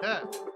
Yeah.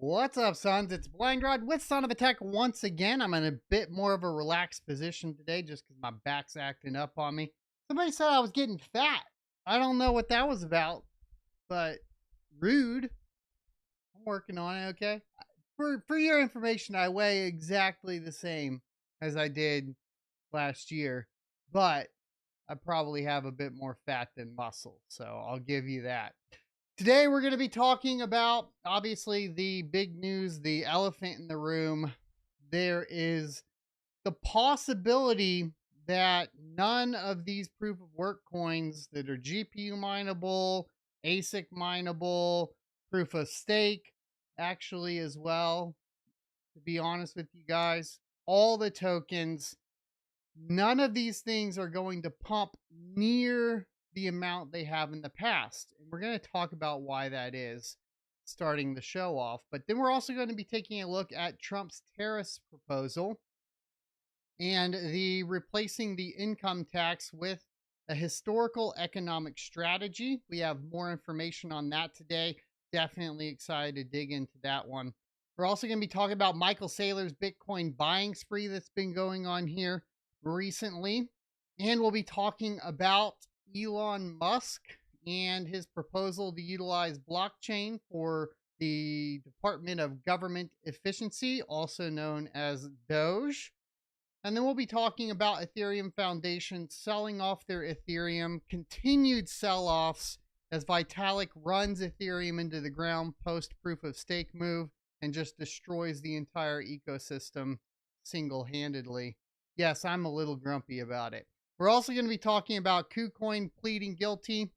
What's up, sons? It's Blind Rod with Son of a Tech once again. I'm in a bit more of a relaxed position today just because my back's acting up on me. Somebody said I was getting fat. I don't know what that was about, but rude. I'm working on it, okay? For your information, I weigh exactly the same as I did last year, but I probably have a bit more fat than muscle, so I'll give you that. Today, we're going to be talking about obviously the big news, the elephant in the room. There is the possibility that none of these proof of work coins that are GPU mineable, ASIC mineable, proof of stake, actually, as well, to be honest with you guys, all the tokens, none of these things are going to pump near the amount they have in the past. And we're going to talk about why that is starting the show off. But then we're also going to be taking a look at Trump's tariffs proposal and the replacing the income tax with a historical economic strategy. We have more information on that today. Definitely excited to dig into that one. We're also going to be talking about Michael Saylor's Bitcoin buying spree that's been going on here recently. And we'll be talking about Elon Musk and his proposal to utilize blockchain for the Department of Government Efficiency, also known as Doge. And then we'll be talking about Ethereum Foundation selling off their Ethereum, continued sell-offs as Vitalik runs Ethereum into the ground post proof of stake move and just destroys the entire ecosystem single-handedly. Yes, I'm a little grumpy about it. We're also going to be talking about Kucoin pleading guilty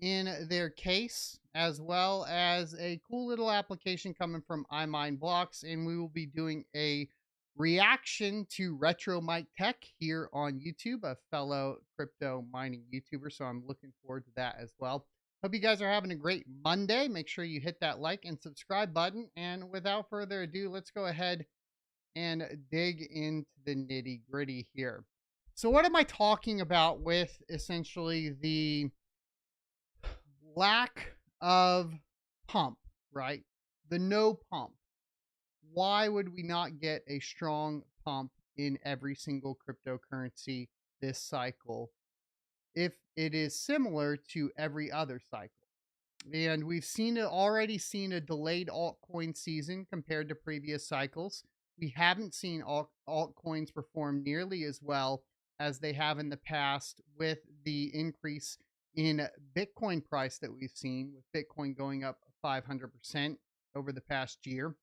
in their case, as well as a cool little application coming from iMineBlocks, and we will be doing a reaction to Retro Mike Tech here on YouTube, a fellow crypto mining YouTuber, so I'm looking forward to that as well. Hope you guys are having a great Monday. Make sure you hit that like and subscribe button, and without further ado, let's go ahead and dig into the nitty gritty here. So what am I talking about with essentially the lack of pump, right? The no pump. Why would we not get a strong pump in every single cryptocurrency this cycle if it is similar to every other cycle? And we've already seen a delayed altcoin season compared to previous cycles. We haven't seen altcoins perform nearly as well as they have in the past with the increase in Bitcoin price that we've seen, with Bitcoin going up 500% over the past year.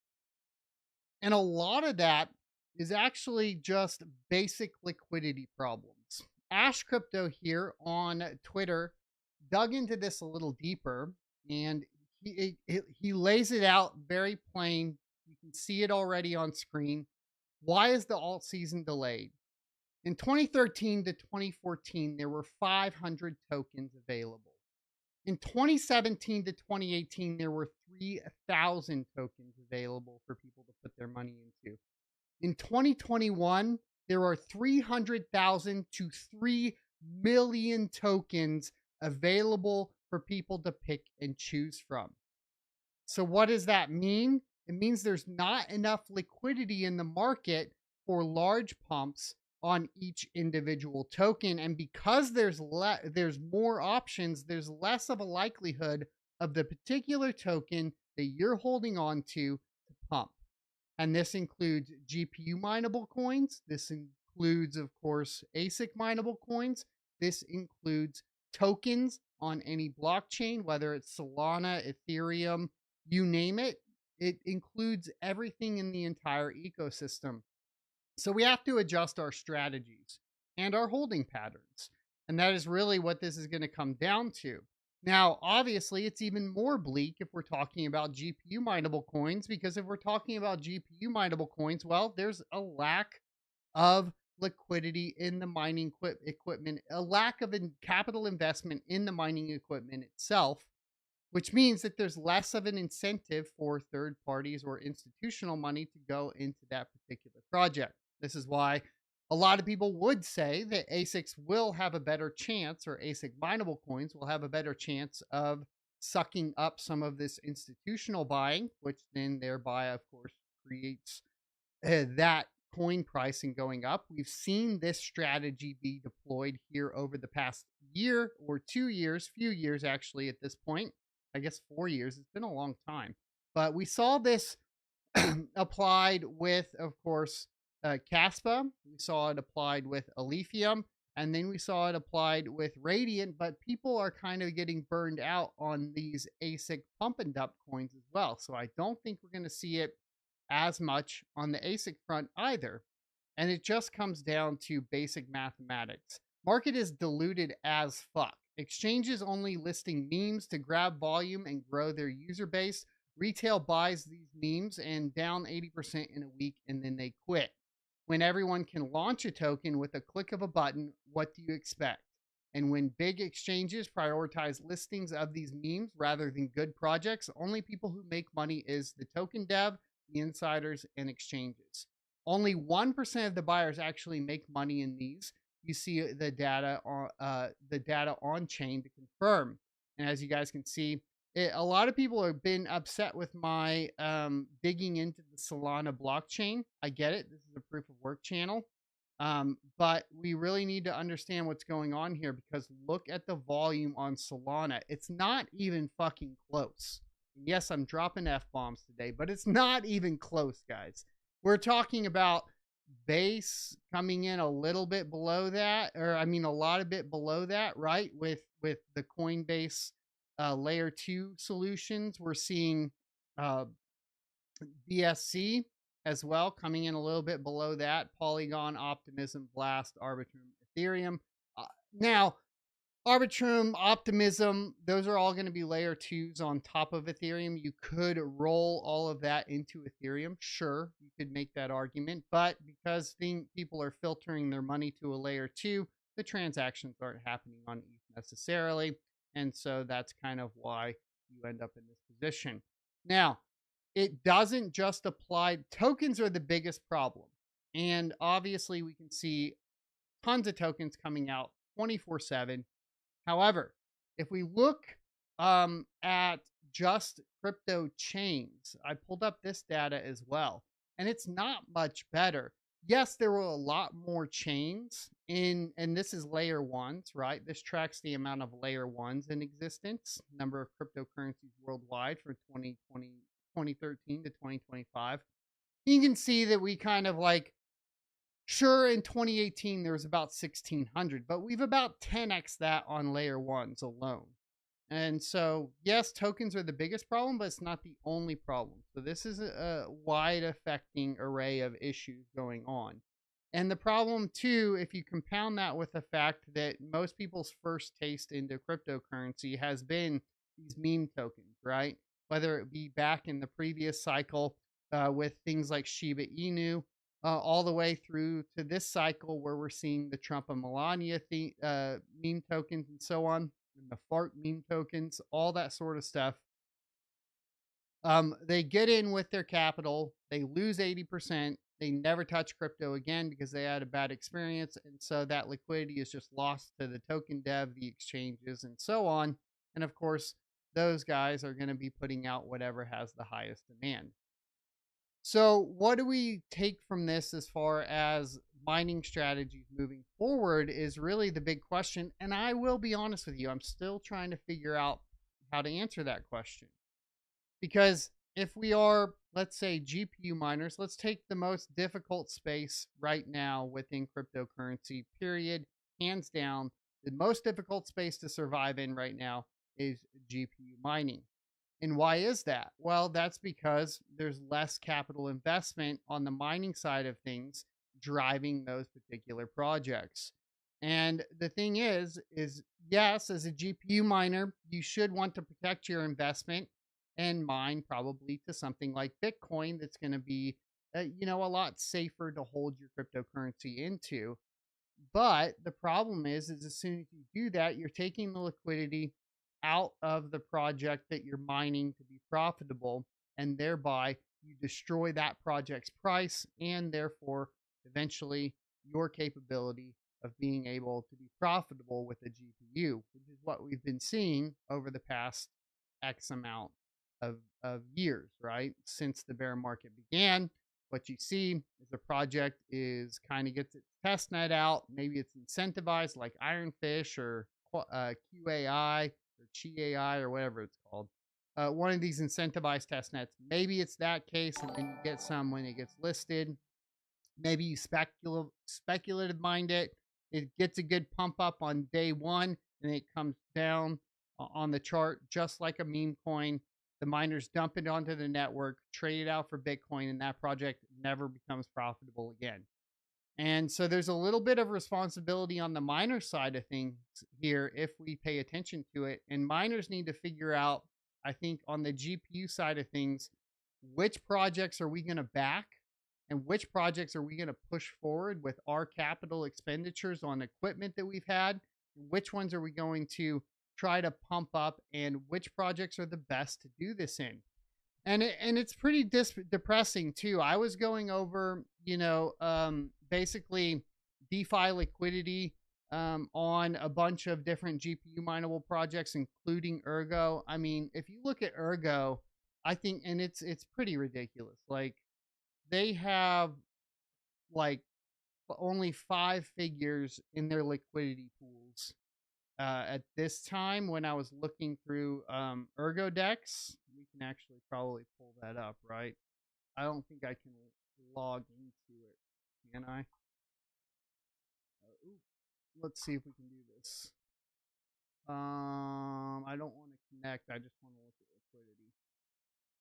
And a lot of that is actually just basic liquidity problems. Ash Crypto here on Twitter dug into this a little deeper, and he lays it out very plain. You can see it already on screen. Why is the alt season delayed? In 2013 to 2014, there were 500 tokens available. In 2017 to 2018, there were 3,000 tokens available for people to put their money into. In 2021, there are 300,000 to 3 million tokens available for people to pick and choose from. So what does that mean? It means there's not enough liquidity in the market for large pumps on each individual token, and because there's more options, there's less of a likelihood of the particular token that you're holding on to pump. And this includes GPU mineable coins. This includes, of course, ASIC mineable coins. This includes tokens on any blockchain, whether it's Solana, Ethereum, you name it. It includes everything in the entire ecosystem. So we have to adjust our strategies and our holding patterns. And that is really what this is going to come down to. Now, obviously, it's even more bleak if we're talking about GPU mineable coins, because if we're talking about GPU mineable coins, well, there's a lack of liquidity in the mining equipment, a lack of capital investment in the mining equipment itself, which means that there's less of an incentive for third parties or institutional money to go into that particular project. This is why a lot of people would say that ASICs will have a better chance, or ASIC mineable coins will have a better chance of sucking up some of this institutional buying, which then thereby, of course, creates that coin pricing going up. We've seen this strategy be deployed here over the past year or 2 years, few years actually at this point. I guess 4 years. It's been a long time. But we saw this applied with, of course, Caspa. We saw it applied with Alephium. And then we saw it applied with Radiant. But people are kind of getting burned out on these ASIC pump and dump coins as well. So I don't think we're going to see it as much on the ASIC front either. And it just comes down to basic mathematics. Market is diluted as fuck. Exchanges only listing memes to grab volume and grow their user base. Retail buys these memes and down 80% in a week, and then they quit. When everyone can launch a token with a click of a button, what do you expect? And when big exchanges prioritize listings of these memes rather than good projects, only people who make money is the token dev, the insiders, and exchanges. Only 1% of the buyers actually make money in these. You see the data on chain to confirm. And as you guys can see, a lot of people have been upset with my digging into the Solana blockchain. I get it. This is a proof of work channel. But we really need to understand what's going on here, because look at the volume on Solana. It's not even fucking close. Yes, I'm dropping F-bombs today, but it's not even close, guys. We're talking about base coming in a little bit below that, or I mean a lot of bit below that, right? With the Coinbase layer 2 solutions, we're seeing BSC as well coming in a little bit below that. Polygon, Optimism, Blast, Arbitrum, Ethereum. Now, Arbitrum, Optimism, those are all going to be layer 2s on top of Ethereum. You could roll all of that into Ethereum. Sure, you could make that argument. But because people are filtering their money to a layer 2, the transactions aren't happening on ETH necessarily. And so that's kind of why you end up in this position. Now, it doesn't just apply. Tokens are the biggest problem. And obviously, we can see tons of tokens coming out 24/7. However, if we look at just crypto chains, I pulled up this data as well, and it's not much better. Yes, there were a lot more chains and this is layer ones, right? This tracks the amount of layer ones in existence, number of cryptocurrencies worldwide for 2013 to 2025. You can see that we kind of like, sure, in 2018, there was about 1,600, but we've about 10x that on layer ones alone. And so, yes, tokens are the biggest problem, but it's not the only problem. So this is a wide affecting array of issues going on. And the problem, too, if you compound that with the fact that most people's first taste into cryptocurrency has been these meme tokens, right? Whether it be back in the previous cycle with things like Shiba Inu, all the way through to this cycle where we're seeing the Trump and Melania meme tokens and so on, and the fart meme tokens, all that sort of stuff. They get in with their capital, they lose 80%, they never touch crypto again because they had a bad experience, and so that liquidity is just lost to the token dev, the exchanges, and so on. And of course, those guys are going to be putting out whatever has the highest demand. So what do we take from this as far as mining strategies moving forward is really the big question. And I will be honest with you, I'm still trying to figure out how to answer that question. Because if we are, let's say, GPU miners, let's take the most difficult space right now within cryptocurrency, period. Hands down, the most difficult space to survive in right now is GPU mining. And why is that? Well, that's because there's less capital investment on the mining side of things driving those particular projects. And the thing is yes, as a GPU miner, you should want to protect your investment and mine probably to something like Bitcoin that's going to be, a lot safer to hold your cryptocurrency into. But the problem is as soon as you do that, you're taking the liquidity out of the project that you're mining to be profitable, and thereby you destroy that project's price and therefore eventually your capability of being able to be profitable with a GPU, which is what we've been seeing over the past X amount of years, right? Since the bear market began, what you see is the project is kind of gets its test net out. Maybe it's incentivized like Ironfish or QAI or ChiAI or whatever it's called. One of these incentivized test nets. Maybe it's that case, and then you get some when it gets listed. Maybe you speculative mind it. It gets a good pump up on day one, and it comes down on the chart just like a meme coin. The miners dump it onto the network, trade it out for Bitcoin, and that project never becomes profitable again. And so there's a little bit of responsibility on the miner side of things here if we pay attention to it. And miners need to figure out, I think, on the GPU side of things, which projects are we going to back and which projects are we going to push forward with our capital expenditures on equipment that we've had? Which ones are we going to try to pump up, and which projects are the best to do this in? And it's pretty depressing too. I was going over, basically DeFi liquidity on a bunch of different GPU mineable projects, including Ergo. I mean, if you look at Ergo, I think, and it's pretty ridiculous. Like, they have like only 5 figures in their liquidity pools. At this time, when I was looking through Ergo decks, we can actually probably pull that up, right? I don't think I can log into it, can I? Let's see if we can do this. I don't want to connect. I just want to look at liquidity.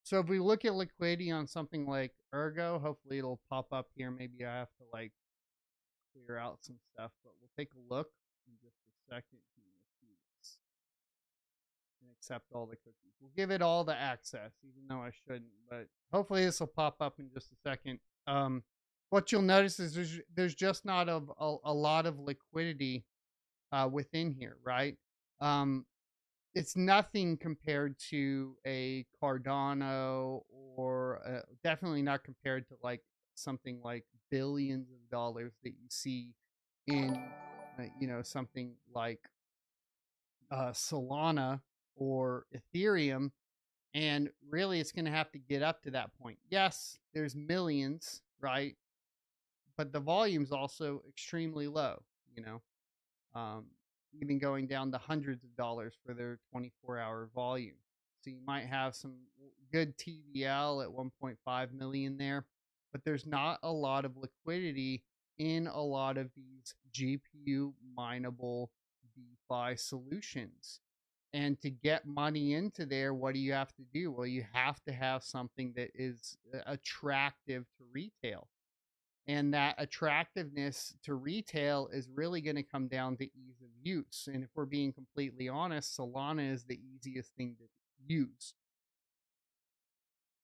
So if we look at liquidity on something like Ergo, hopefully it'll pop up here. Maybe I have to like clear out some stuff, but we'll take a look in just a second. And accept all the cookies. We'll give it all the access, even though I shouldn't, but hopefully this will pop up in just a second. What you'll notice is there's just not a lot of liquidity within here, right? It's nothing compared to a Cardano, or definitely not compared to like something like billions of dollars that you see in something like Solana or Ethereum. And really, it's going to have to get up to that point. Yes, there's millions, right? But the volume's also extremely low, even going down to hundreds of dollars for their 24-hour volume. So you might have some good TVL at 1.5 million there, but there's not a lot of liquidity in a lot of these GPU mineable DeFi solutions. And to get money into there, what do you have to do? Well, you have to have something that is attractive to retail. And that attractiveness to retail is really going to come down to ease of use. And if we're being completely honest, Solana is the easiest thing to use.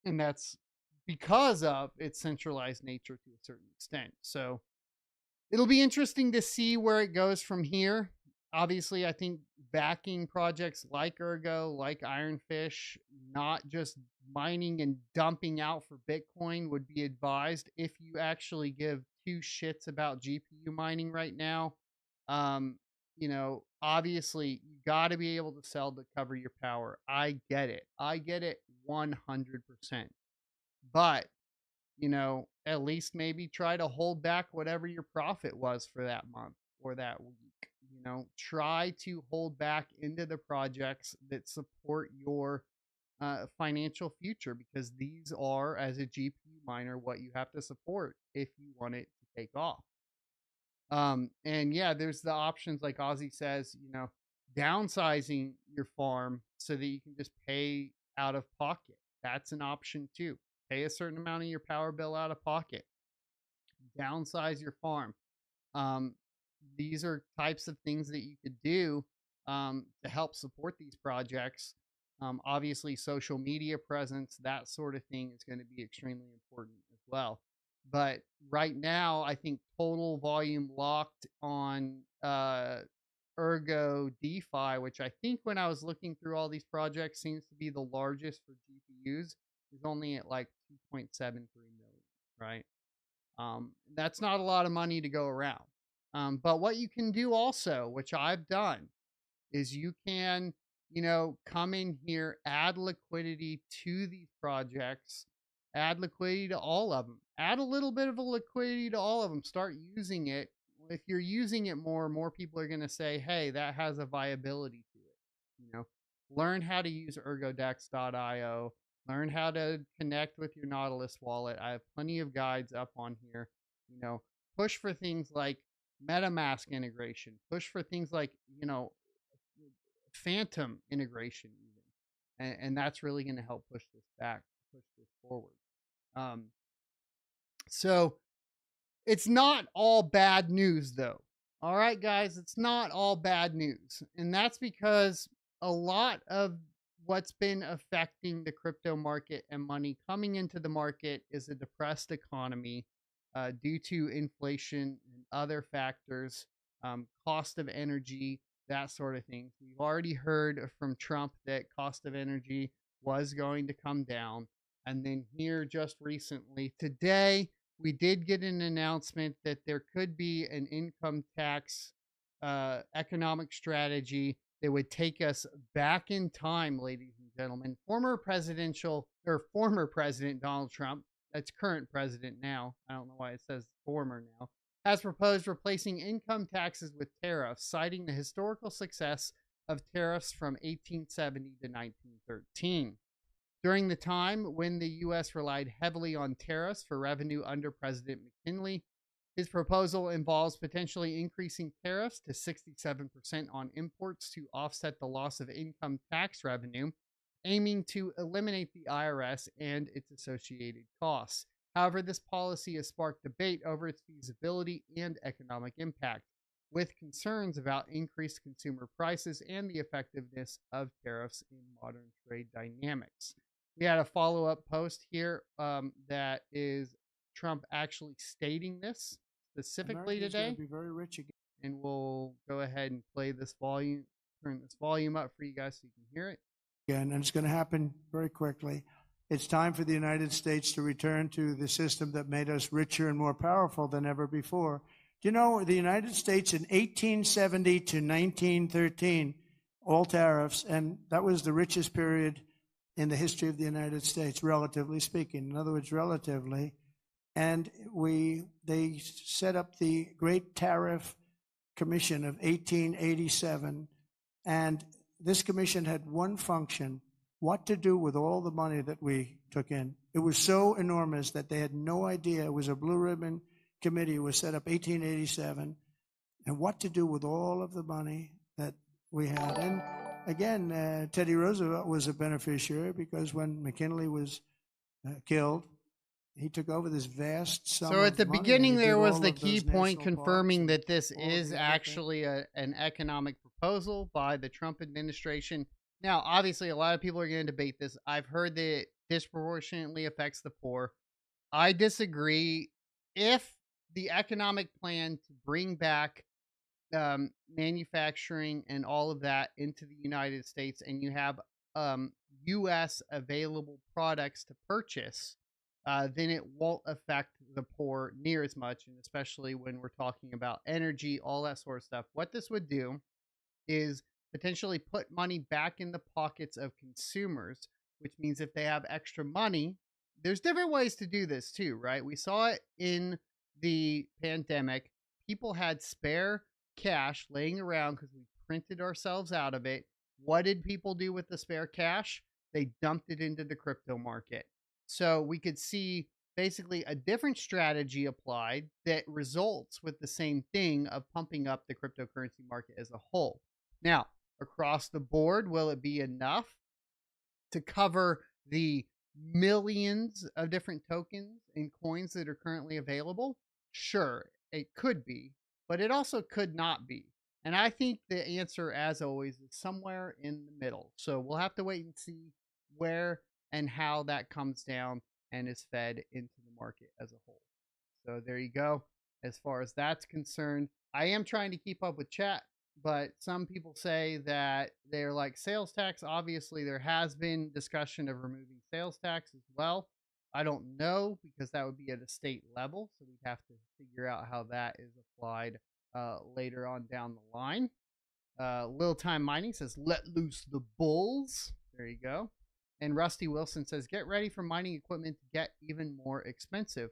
And that's because of its centralized nature to a certain extent. So it'll be interesting to see where it goes from here. Obviously, I think backing projects like Ergo, like Ironfish, not just mining and dumping out for Bitcoin, would be advised if you actually give 2 shits about GPU mining right now. Obviously, you got to be able to sell to cover your power. I get it. 100%. But, at least maybe try to hold back whatever your profit was for that month or that week. Try to hold back into the projects that support your financial future, because these are, as a GPU miner, what you have to support if you want it to take off. And yeah, there's the options like Ozzy says, downsizing your farm so that you can just pay out of pocket. That's an option too. Pay a certain amount of your power bill out of pocket. Downsize your farm. These are types of things that you could do to help support these projects. Obviously, social media presence, that sort of thing is going to be extremely important as well. But right now, I think total volume locked on Ergo DeFi, which I think when I was looking through all these projects seems to be the largest for GPUs, is only at like 2.73 million, right? That's not a lot of money to go around. But what you can do also, which I've done, is you can, come in here, add liquidity to these projects, add liquidity to all of them, add a little bit of a liquidity to all of them, start using it. If you're using it more people are going to say, hey, that has a viability to it. Learn how to use ergodex.io, learn how to connect with your Nautilus wallet. I have plenty of guides up on here. Push for things like MetaMask integration, push for things like, Phantom integration even, and that's really going to help push this forward. um so it's not all bad news though. All right, guys, it's not all bad news, and that's because a lot of what's been affecting the crypto market and money coming into the market is a depressed economy, due to inflation and other factors, cost of energy, that sort of thing. We've already heard from Trump that cost of energy was going to come down. And then here just recently, today, we did get an announcement that there could be an income tax economic strategy that would take us back in time, ladies and gentlemen. Former President Donald Trump, that's current president now, I don't know why it says former now, has proposed replacing income taxes with tariffs, citing the historical success of tariffs from 1870 to 1913. During the time when the U.S. relied heavily on tariffs for revenue under President McKinley, his proposal involves potentially increasing tariffs to 67% on imports to offset the loss of income tax revenue, aiming to eliminate the IRS and its associated costs. However, this policy has sparked debate over its feasibility and economic impact, with concerns about increased consumer prices and the effectiveness of tariffs in modern trade dynamics. We had a follow-up post here, that is Trump actually stating this specifically today. Be very rich again. And we'll go ahead and play this volume, turn this volume up for you guys so you can hear it. Again, and it's going to happen very quickly. It's time for the United States to return to the system that made us richer and more powerful than ever before. Do you know the United States in 1870 to 1913, all tariffs, and that was the richest period in the history of the United States, relatively speaking. In other words, relatively. And they set up the Great Tariff Commission of 1887, and this commission had one function: what to do with all the money that we took in. It was so enormous that they had no idea. It was a blue ribbon committee. It was set up 1887, and what to do with all of the money that we had. And again, Teddy Roosevelt was a beneficiary, because when McKinley was killed, he took over this vast sum. So at the beginning, there was the key point confirming that this is everything. actually an economic proposal by the Trump administration. Now, obviously, a lot of people are going to debate this. I've heard that it disproportionately affects the poor. I disagree. If the economic plan to bring back manufacturing and all of that into the United States, and you have U.S. available products to purchase, then it won't affect the poor near as much, and especially when we're talking about energy, all that sort of stuff. What this would do is potentially put money back in the pockets of consumers, which means if they have extra money, there's different ways to do this too, right? We saw it in the pandemic. People had spare cash laying around because we printed ourselves out of it. What did people do with the spare cash? They dumped it into the crypto market. So we could see basically a different strategy applied that results with the same thing of pumping up the cryptocurrency market as a whole. Now, across the board, will it be enough to cover the millions of different tokens and coins that are currently available? Sure, it could be, but it also could not be. And I think the answer, as always, is somewhere in the middle. So we'll have to wait and see where and how that comes down and is fed into the market as a whole. So there you go. As far as that's concerned, I am trying to keep up with chat, but some people say that they're like sales tax. Obviously, there has been discussion of removing sales tax as well. I don't know, because that would be at a state level, so we'd have to figure out how that is applied later on down the line. Lil Time Mining says, let loose the bulls. There you go. And Rusty Wilson says, get ready for mining equipment to get even more expensive.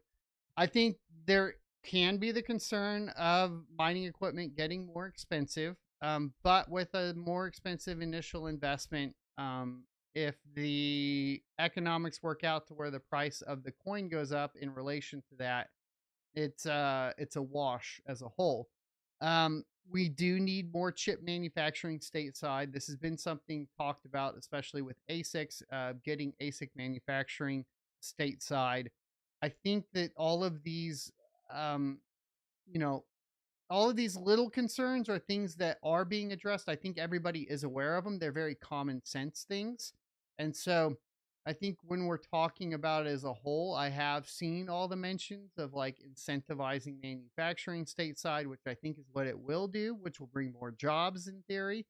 I think there can be the concern of mining equipment getting more expensive, but with a more expensive initial investment, if the economics work out to where the price of the coin goes up in relation to that, it's a wash as a whole. We do need more chip manufacturing stateside. This has been something talked about, especially with ASICs, getting ASIC manufacturing stateside. I think that all of these, um, you know, all of these little concerns are things that are being addressed. I think everybody is aware of them. They're very common sense things. And so I think when we're talking about it as a whole, I have seen all the mentions of like incentivizing manufacturing stateside, which I think is what it will do, which will bring more jobs in theory,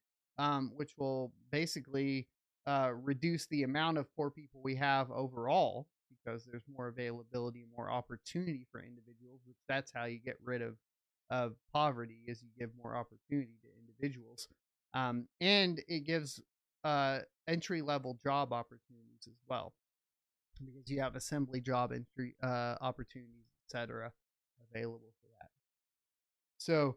which will basically reduce the amount of poor people we have overall because there's more availability, more opportunity for individuals, which that's how you get rid of poverty is you give more opportunity to individuals. And it gives entry level job opportunities as well because you have assembly job entry opportunities, etc., available for that. So,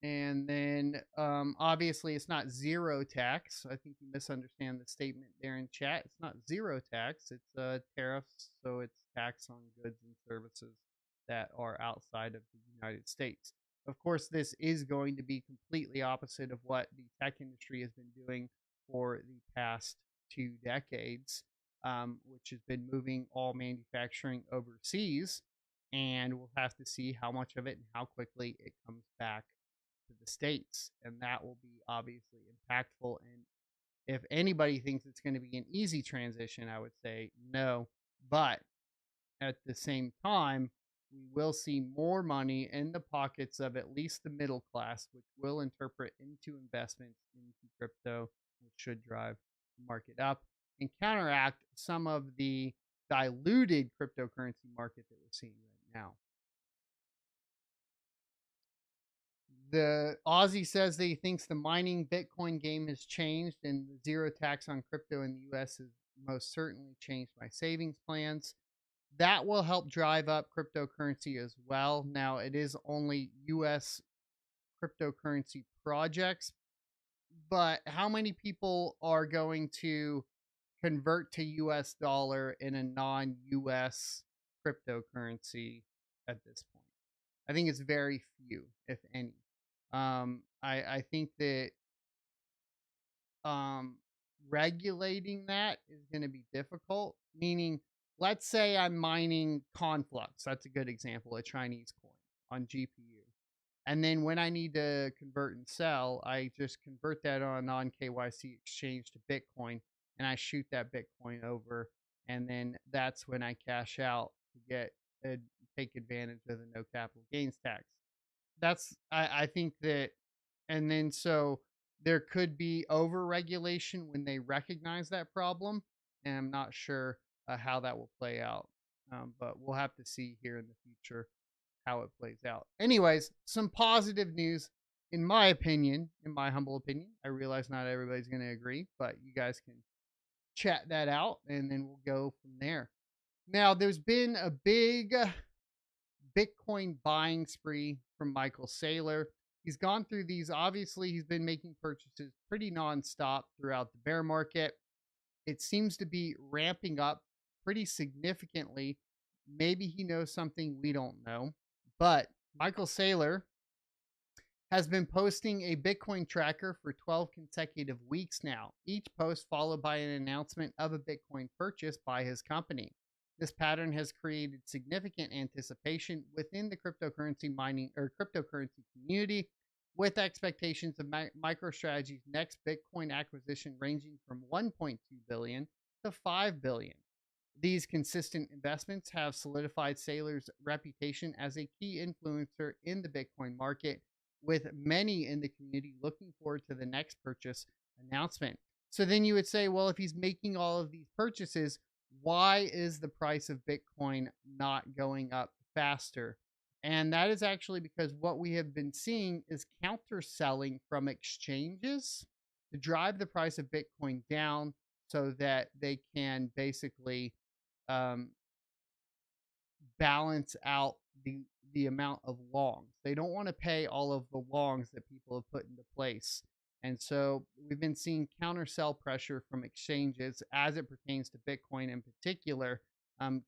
and then obviously it's not zero tax. I think you misunderstand the statement there in chat. It's not zero tax. It's tariffs, so it's tax on goods and services that are outside of the United States. Of course, this is going to be completely opposite of what the tech industry has been doing for the past 2 decades, which has been moving all manufacturing overseas. And we'll have to see how much of it and how quickly it comes back to the States. And that will be obviously impactful. And if anybody thinks it's going to be an easy transition, I would say no. But at the same time, we will see more money in the pockets of at least the middle class, which will interpret into investments into crypto, which should drive the market up and counteract some of the diluted cryptocurrency market that we're seeing right now. The Aussie says that he thinks the mining Bitcoin game has changed and the zero tax on crypto in the US has most certainly changed my savings plans. That will help drive up cryptocurrency as well. Now, it is only US cryptocurrency projects, but how many people are going to convert to US dollar in a non US cryptocurrency at this point? I think it's very few, if any. I think that regulating that is going to be difficult. Meaning, let's say I'm mining Conflux. That's a good example, a Chinese coin on GPU. And then when I need to convert and sell, I just convert that on a non KYC exchange to Bitcoin and I shoot that Bitcoin over. And then that's when I cash out to get take advantage of the no capital gains tax. I think that, and then so there could be over regulation when they recognize that problem. And I'm not sure how that will play out. But we'll have to see here in the future how it plays out. Anyways, some positive news, in my opinion, in my humble opinion. I realize not everybody's going to agree, but you guys can chat that out and then we'll go from there. Now, there's been a big Bitcoin buying spree from Micheal Saylor. He's gone through these. Obviously, he's been making purchases pretty nonstop throughout the bear market. It seems to be ramping up pretty significantly. Maybe he knows something we don't know. But Micheal Saylor has been posting a Bitcoin tracker for 12 consecutive weeks now, each post followed by an announcement of a Bitcoin purchase by his company. This pattern has created significant anticipation within the cryptocurrency mining or cryptocurrency community, with expectations of MicroStrategy's next Bitcoin acquisition ranging from 1.2 billion to 5 billion. These consistent investments have solidified Saylor's reputation as a key influencer in the Bitcoin market, with many in the community looking forward to the next purchase announcement. So then you would say, well, if he's making all of these purchases, why is the price of Bitcoin not going up faster And that is actually because what we have been seeing is counter selling from exchanges to drive the price of Bitcoin down so that they can basically um, balance out the amount of longs. They don't want to pay all of the longs that people have put into place. And so we've been seeing counter sell pressure from exchanges as it pertains to Bitcoin in particular,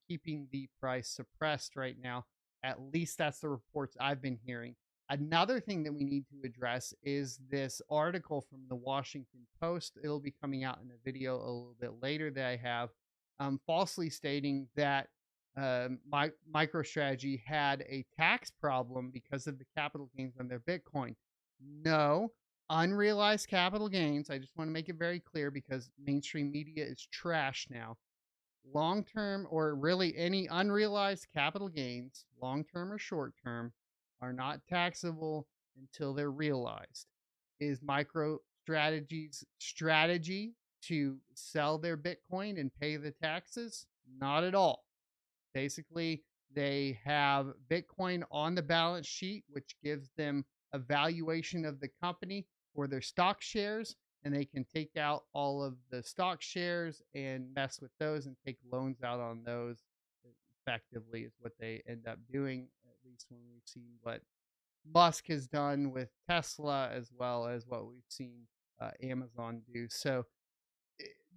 keeping the price suppressed right now. At least that's the reports I've been hearing. Another thing that we need to address is this article from the Washington Post. It'll be coming out in a video a little bit later that I have, falsely stating that MicroStrategy had a tax problem because of the capital gains on their Bitcoin. No, unrealized capital gains. I just want to make it very clear because mainstream media is trash now. Long term, or really any unrealized capital gains, long term or short term, are not taxable until they're realized. Is MicroStrategy's strategy to sell their Bitcoin and pay the taxes? Not at all. Basically, they have Bitcoin on the balance sheet, which gives them a valuation of the company for their stock shares, and they can take out all of the stock shares and mess with those and take loans out on those. Effectively, is what they end up doing, at least when we've seen what Musk has done with Tesla, as well as what we've seen Amazon do. So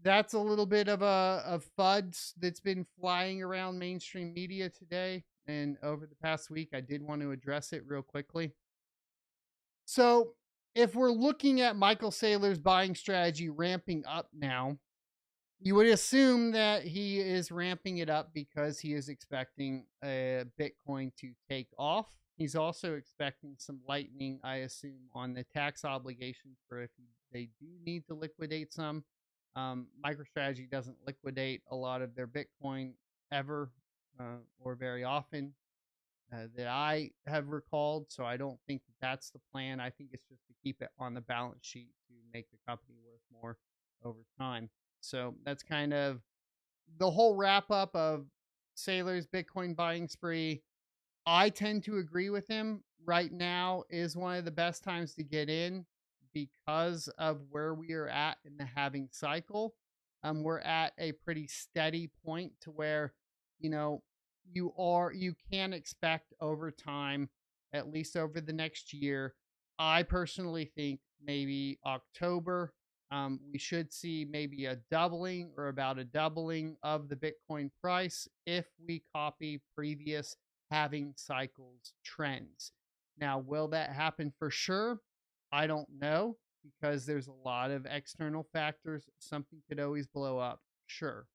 that's a little bit of a FUD that's been flying around mainstream media today and over the past week. I did want to address it real quickly. So, if we're looking at Michael Saylor's buying strategy ramping up now, you would assume that he is ramping it up because he is expecting Bitcoin to take off. He's also expecting some lightning, I assume, on the tax obligation for if they do need to liquidate some. MicroStrategy doesn't liquidate a lot of their Bitcoin ever or very often that I have recalled. So I don't think that's the plan. I think it's just to keep it on the balance sheet to make the company worth more over time. So that's kind of the whole wrap up of Saylor's Bitcoin buying spree. I tend to agree with him. Right now is one of the best times to get in because of where we are at in the halving cycle. We're at a pretty steady point to where, you know, you can expect over time, at least over the next year. I personally think maybe October, we should see maybe a doubling or about a doubling of the Bitcoin price if we copy previous halving cycles trends. Now, will that happen for sure? I don't know because there's a lot of external factors. Something could always blow up, sure.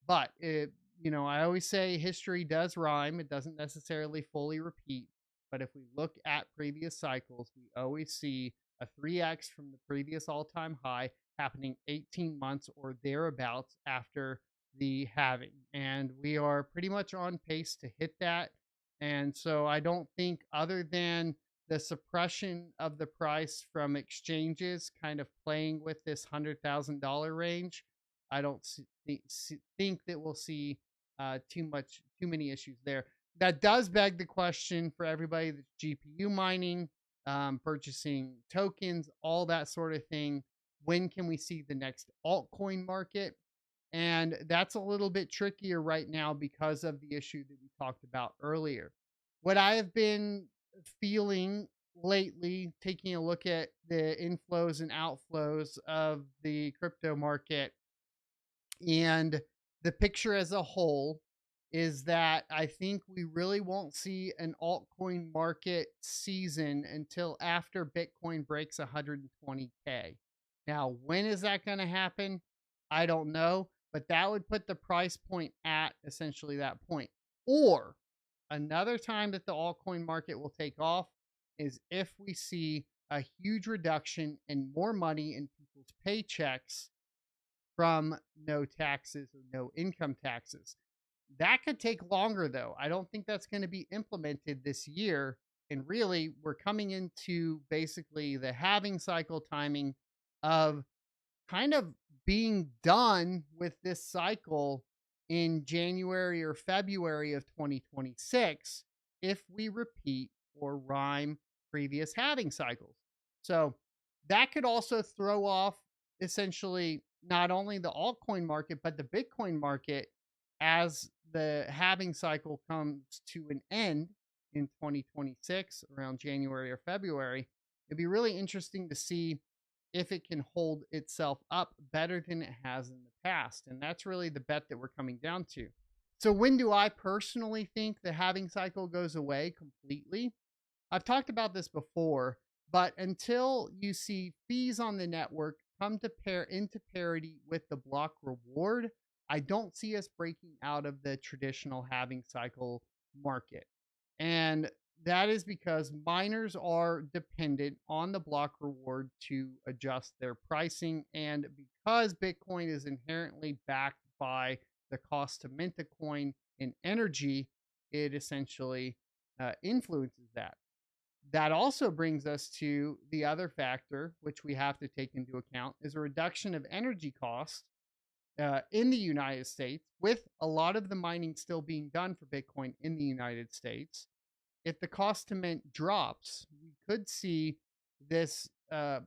But I always say history does rhyme. It doesn't necessarily fully repeat. But if we look at previous cycles, we always see a 3x from the previous all-time high happening 18 months or thereabouts after the halving. And we are pretty much on pace to hit that. And so I don't think, other than the suppression of the price from exchanges kind of playing with this $100,000 range, I don't think that we'll see too many issues there. That does beg the question for everybody that's GPU mining, purchasing tokens, all that sort of thing. When can we see the next altcoin market? And that's a little bit trickier right now because of the issue that we talked about earlier. What I have been feeling lately, taking a look at the inflows and outflows of the crypto market and the picture as a whole, is that I think we really won't see an altcoin market season until after Bitcoin breaks 120K. Now, when is that going to happen? I don't know, but that would put the price point at essentially that point. Or another time that the altcoin market will take off is if we see a huge reduction in more money in people's paychecks from no taxes or no income taxes. That could take longer, though. I don't think that's going to be implemented this year. And really, we're coming into basically the halving cycle timing of kind of being done with this cycle in January or February of 2026. if we repeat or rhyme previous halving cycles. So that could also throw off essentially not only the altcoin market, but the Bitcoin market as the halving cycle comes to an end in 2026 around January or February. It'd be really interesting to see if it can hold itself up better than it has in the past. And that's really the bet that we're coming down to. So, when do I personally think the halving cycle goes away completely? I've talked about this before, but until you see fees on the network come to pair into parity with the block reward, I don't see us breaking out of the traditional halving cycle market. And that is because miners are dependent on the block reward to adjust their pricing. And because Bitcoin is inherently backed by the cost to mint the coin in energy, it essentially influences that. That also brings us to the other factor, which we have to take into account, is a reduction of energy costs in the United States, with a lot of the mining still being done for Bitcoin in the United States. If the cost to mint drops, we could see this a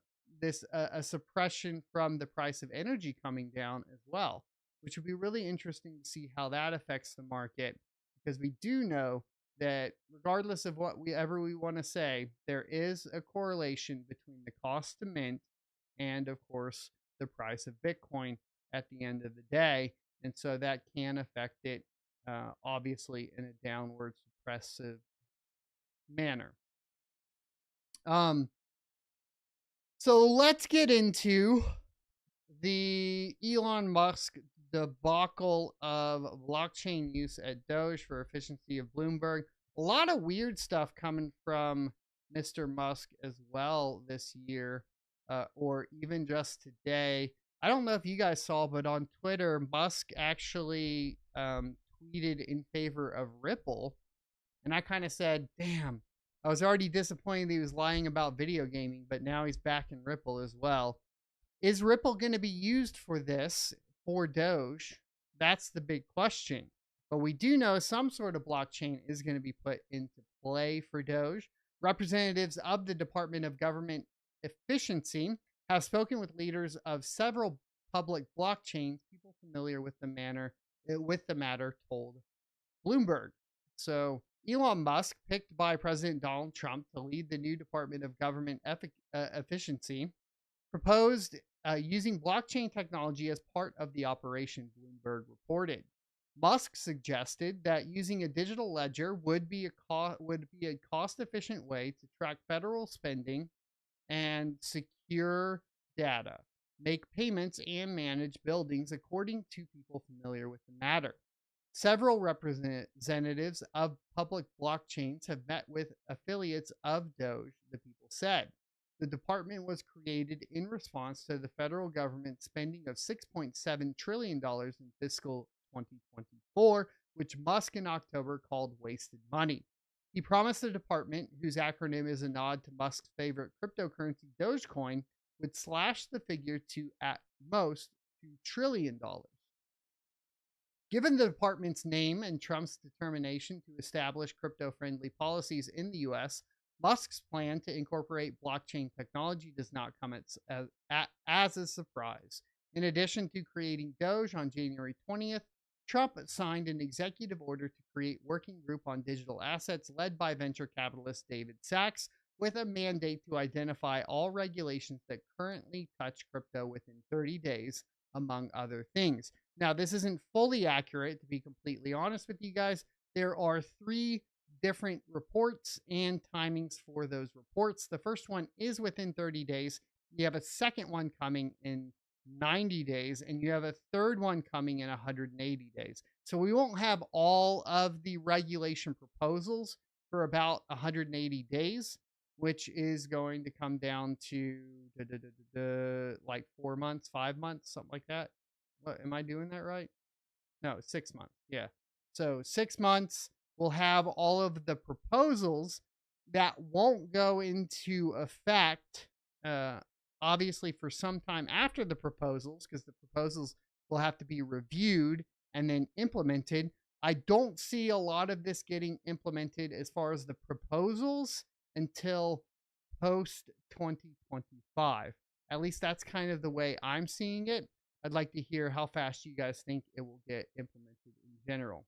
suppression from the price of energy coming down as well, which would be really interesting to see how that affects the market, because we do know that regardless of what we want to say, there is a correlation between the cost to mint and, of course, the price of Bitcoin at the end of the day, and so that can affect it, obviously, in a downward suppressive manner. So let's get into the Elon Musk debacle of blockchain use at Doge for efficiency of Bloomberg. A lot of weird stuff coming from Mr. Musk as well this year, or even just today. I don't know if you guys saw, but on Twitter, Musk actually tweeted in favor of Ripple. And I kind of said, damn, I was already disappointed he was lying about video gaming, but now he's back in Ripple as well. Is Ripple going to be used for this, for Doge? That's the big question. But we do know some sort of blockchain is going to be put into play for Doge. Representatives of the Department of Government Efficiency have spoken with leaders of several public blockchains. People familiar with the matter told Bloomberg. So Elon Musk, picked by President Donald Trump to lead the new Department of Government Efficiency, proposed using blockchain technology as part of the operation, Bloomberg reported. Musk suggested that using a digital ledger would be a cost-efficient way to track federal spending and secure data, make payments, and manage buildings, according to people familiar with the matter. Several representatives of public blockchains have met with affiliates of Doge, the people said. The department was created in response to the federal government spending of $6.7 trillion in fiscal 2024, which Musk in October called wasted money. He promised the department, whose acronym is a nod to Musk's favorite cryptocurrency, Dogecoin, would slash the figure to at most $2 trillion. Given the department's name and Trump's determination to establish crypto-friendly policies in the U.S., Musk's plan to incorporate blockchain technology does not come as a surprise. In addition to creating Doge on January 20th, Trump signed an executive order to create a working group on digital assets led by venture capitalist David Sachs, with a mandate to identify all regulations that currently touch crypto within 30 days, among other things. Now, this isn't fully accurate, to be completely honest with you guys. There are 3 different reports and timings for those reports. The first one is within 30 days. You have a second one coming in 90 days, and you have a third one coming in 180 days. So we won't have all of the regulation proposals for about 180 days, which is going to come down to like 4 months, 5 months, something like that. What, am I doing that right? No, 6 months. Yeah. So 6 months, we'll have all of the proposals that won't go into effect, obviously, for some time after the proposals, because the proposals will have to be reviewed and then implemented. I don't see a lot of this getting implemented as far as the proposals until post 2025. At least that's kind of the way I'm seeing it. I'd like to hear how fast you guys think it will get implemented in general.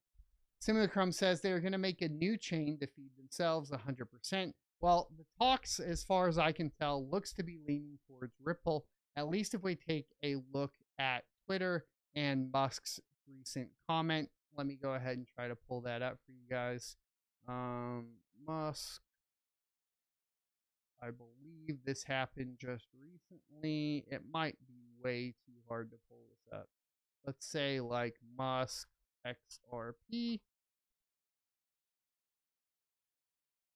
Simulacrum says they're going to make a new chain to feed themselves 100%. Well, the talks, as far as I can tell, looks to be leaning towards Ripple, at least if we take a look at Twitter and Musk's recent comment. Let me go ahead and try to pull that up for you guys. Musk, I believe this happened just recently. It might be way too hard to pull this up. Let's say like Musk XRP.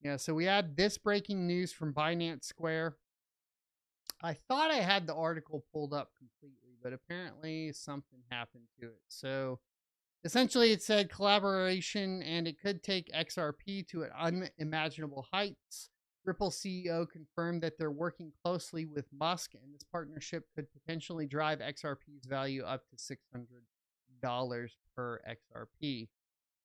Yeah, so we had this breaking news from Binance Square. I thought I had the article pulled up completely, but apparently something happened to it. So essentially it said collaboration and it could take XRP to unimaginable heights. Ripple CEO confirmed that they're working closely with Musk, and this partnership could potentially drive XRP's value up to $600 per XRP.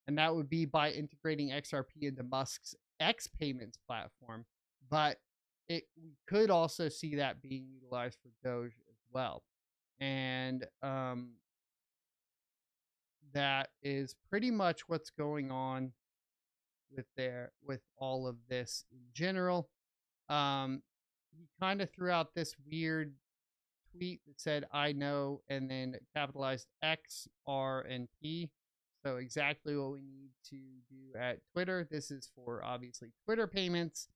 And that would be by integrating XRP into Musk's X payments platform. But we could also see that being utilized for Doge as well. And that is pretty much what's going on with all of this in general. He kind of threw out this weird tweet that said "I know" and then capitalized X, R, and P. So exactly what we need to do at Twitter. This is for obviously Twitter payments,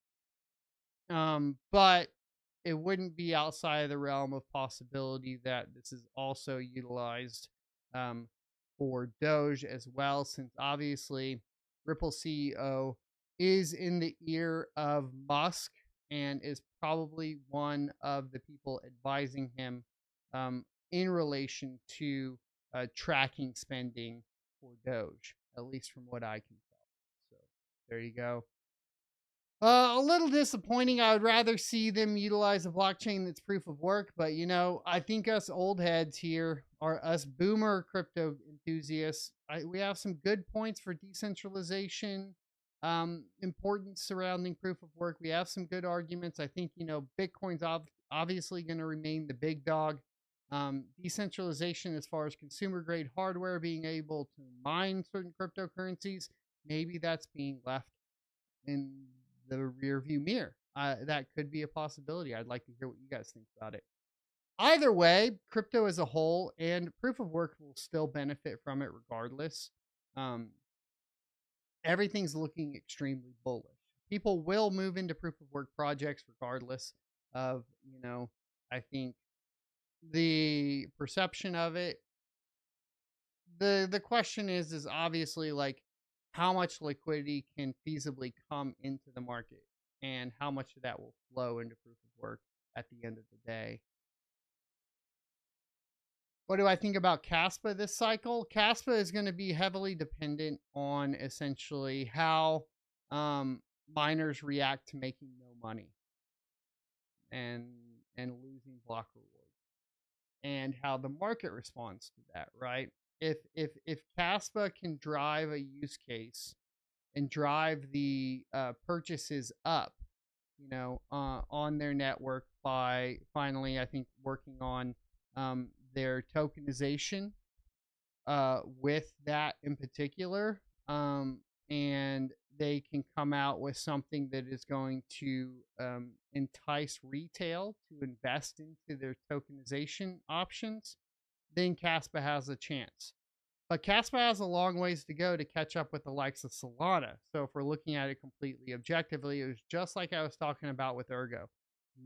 but it wouldn't be outside of the realm of possibility that this is also utilized for Doge as well, since obviously Ripple CEO is in the ear of Musk and is probably one of the people advising him in relation to tracking spending for Doge, at least from what I can tell. So there you go. A little disappointing. I would rather see them utilize a blockchain that's proof of work, but I think us old heads here, are us boomer crypto enthusiasts, we have some good points for decentralization, importance surrounding proof of work. We have some good arguments. I think Bitcoin's obviously going to remain the big dog. Decentralization as far as consumer grade hardware, being able to mine certain cryptocurrencies, maybe that's being left in the rear view mirror. That could be a possibility. I'd like to hear what you guys think about it. Either way, crypto as a whole and proof of work will still benefit from it regardless. Everything's looking extremely bullish. People will move into proof of work projects regardless of, I think the perception of it. The question is obviously like how much liquidity can feasibly come into the market and how much of that will flow into proof of work at the end of the day. What do I think about QandA this cycle? QandA is going to be heavily dependent on essentially how miners react to making no money and losing block rewards, and how the market responds to that, right? If QandA can drive a use case and drive the purchases up, on their network by finally, I think, working on their tokenization with that in particular, and they can come out with something that is going to entice retail to invest into their tokenization options, then QandA has a chance. But QandA has a long ways to go to catch up with the likes of Solana. So if we're looking at it completely objectively, it was just like I was talking about with Ergo.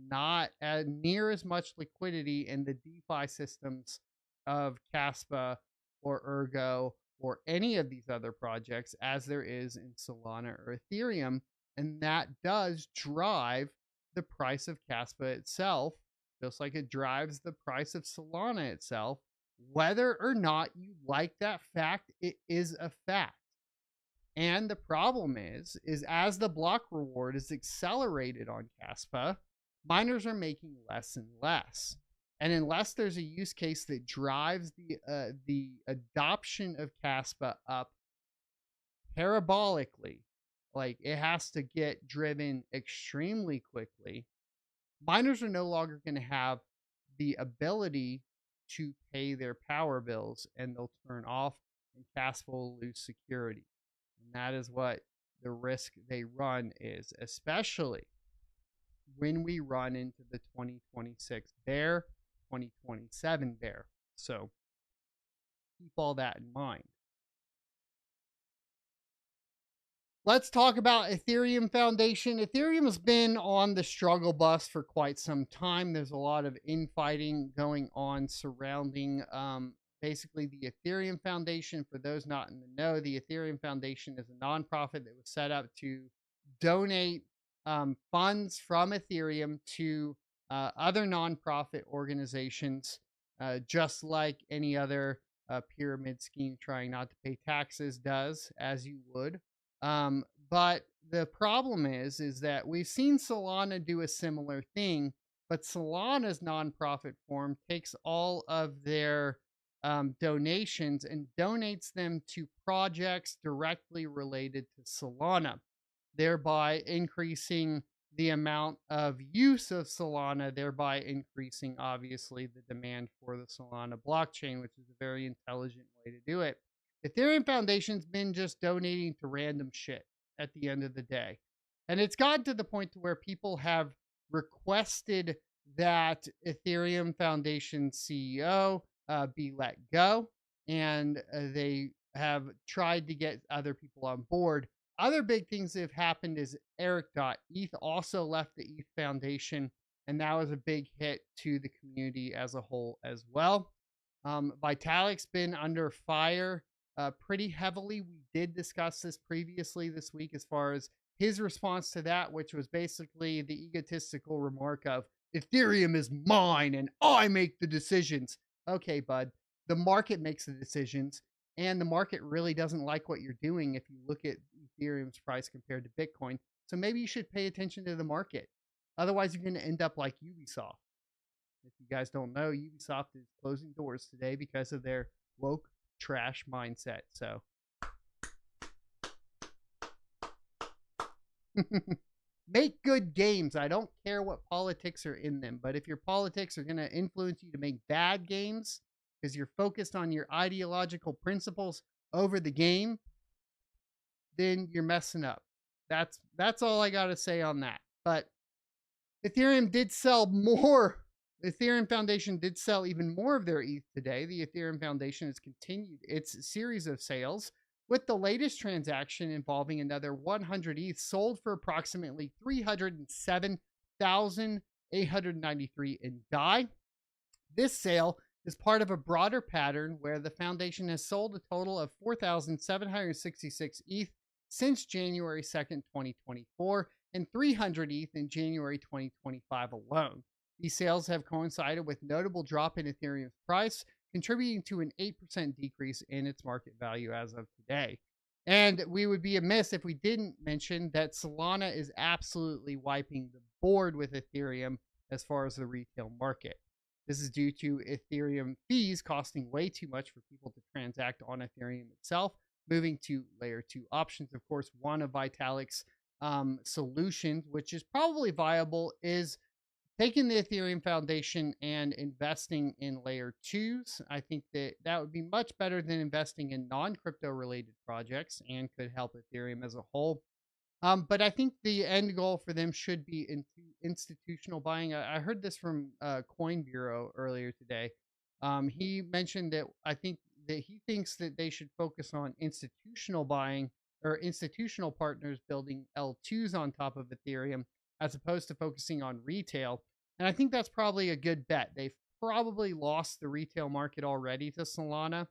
Not near as much liquidity in the DeFi systems of QandA or Ergo or any of these other projects as there is in Solana or Ethereum. And that does drive the price of QandA itself, just like it drives the price of Solana itself. Whether or not you like that fact, it is a fact. And the problem is as the block reward is accelerated on QandA, miners are making less and less. And unless there's a use case that drives the adoption of QandA up parabolically, like it has to get driven extremely quickly, miners are no longer going to have the ability to pay their power bills, and they'll turn off, and Casper will lose security. And that is what the risk they run is, especially when we run into the 2026 bear, 2027 bear. So keep all that in mind. Let's talk about Ethereum Foundation. Ethereum has been on the struggle bus for quite some time. There's a lot of infighting going on surrounding basically the Ethereum Foundation. For those not in the know, the Ethereum Foundation is a nonprofit that was set up to donate funds from Ethereum to other nonprofit organizations, just like any other pyramid scheme trying not to pay taxes does, as you would. But the problem is that we've seen Solana do a similar thing, but Solana's nonprofit form takes all of their donations and donates them to projects directly related to Solana, thereby increasing the amount of use of Solana, thereby increasing, obviously, the demand for the Solana blockchain, which is a very intelligent way to do it. Ethereum Foundation's been just donating to random shit at the end of the day. And it's gotten to the point to where people have requested that Ethereum Foundation CEO be let go. And they have tried to get other people on board. Other big things that have happened is Eric.eth also left the ETH Foundation, and that was a big hit to the community as a whole as well. Vitalik's been under fire pretty heavily. We did discuss this previously this week as far as his response to that, which was basically the egotistical remark of Ethereum is mine and I make the decisions. Okay, bud, the market makes the decisions, and the market really doesn't like what you're doing if you look at Ethereum's price compared to Bitcoin. So maybe you should pay attention to the market. Otherwise, you're going to end up like Ubisoft. If you guys don't know, Ubisoft is closing doors today because of their woke trash mindset. So make good games. I don't care what politics are in them, but if your politics are going to influence you to make bad games because you're focused on your ideological principles over the game, then you're messing up. That's all I got to say on that. But Ethereum did sell more. The Ethereum Foundation did sell even more of their ETH today. The Ethereum Foundation has continued its series of sales, with the latest transaction involving another 100 ETH sold for approximately 307,893 in DAI. This sale is part of a broader pattern where the foundation has sold a total of 4,766 ETH since January 2nd, 2024, and 300 ETH in January 2025 alone. These sales have coincided with notable drop in Ethereum's price, contributing to an 8% decrease in its market value as of today. And we would be amiss if we didn't mention that Solana is absolutely wiping the board with Ethereum as far as the retail market. This is due to Ethereum fees costing way too much for people to transact on Ethereum itself, moving to layer 2 options. Of course, one of Vitalik's solutions, which is probably viable, is taking the Ethereum Foundation and investing in layer 2s. I think that would be much better than investing in non-crypto related projects and could help Ethereum as a whole. But I think the end goal for them should be into institutional buying. I heard this from Coin Bureau earlier today. He mentioned that I think that he thinks that they should focus on institutional buying or institutional partners building L2s on top of Ethereum as opposed to focusing on retail. And I think that's probably a good bet. They've probably lost the retail market already to Solana.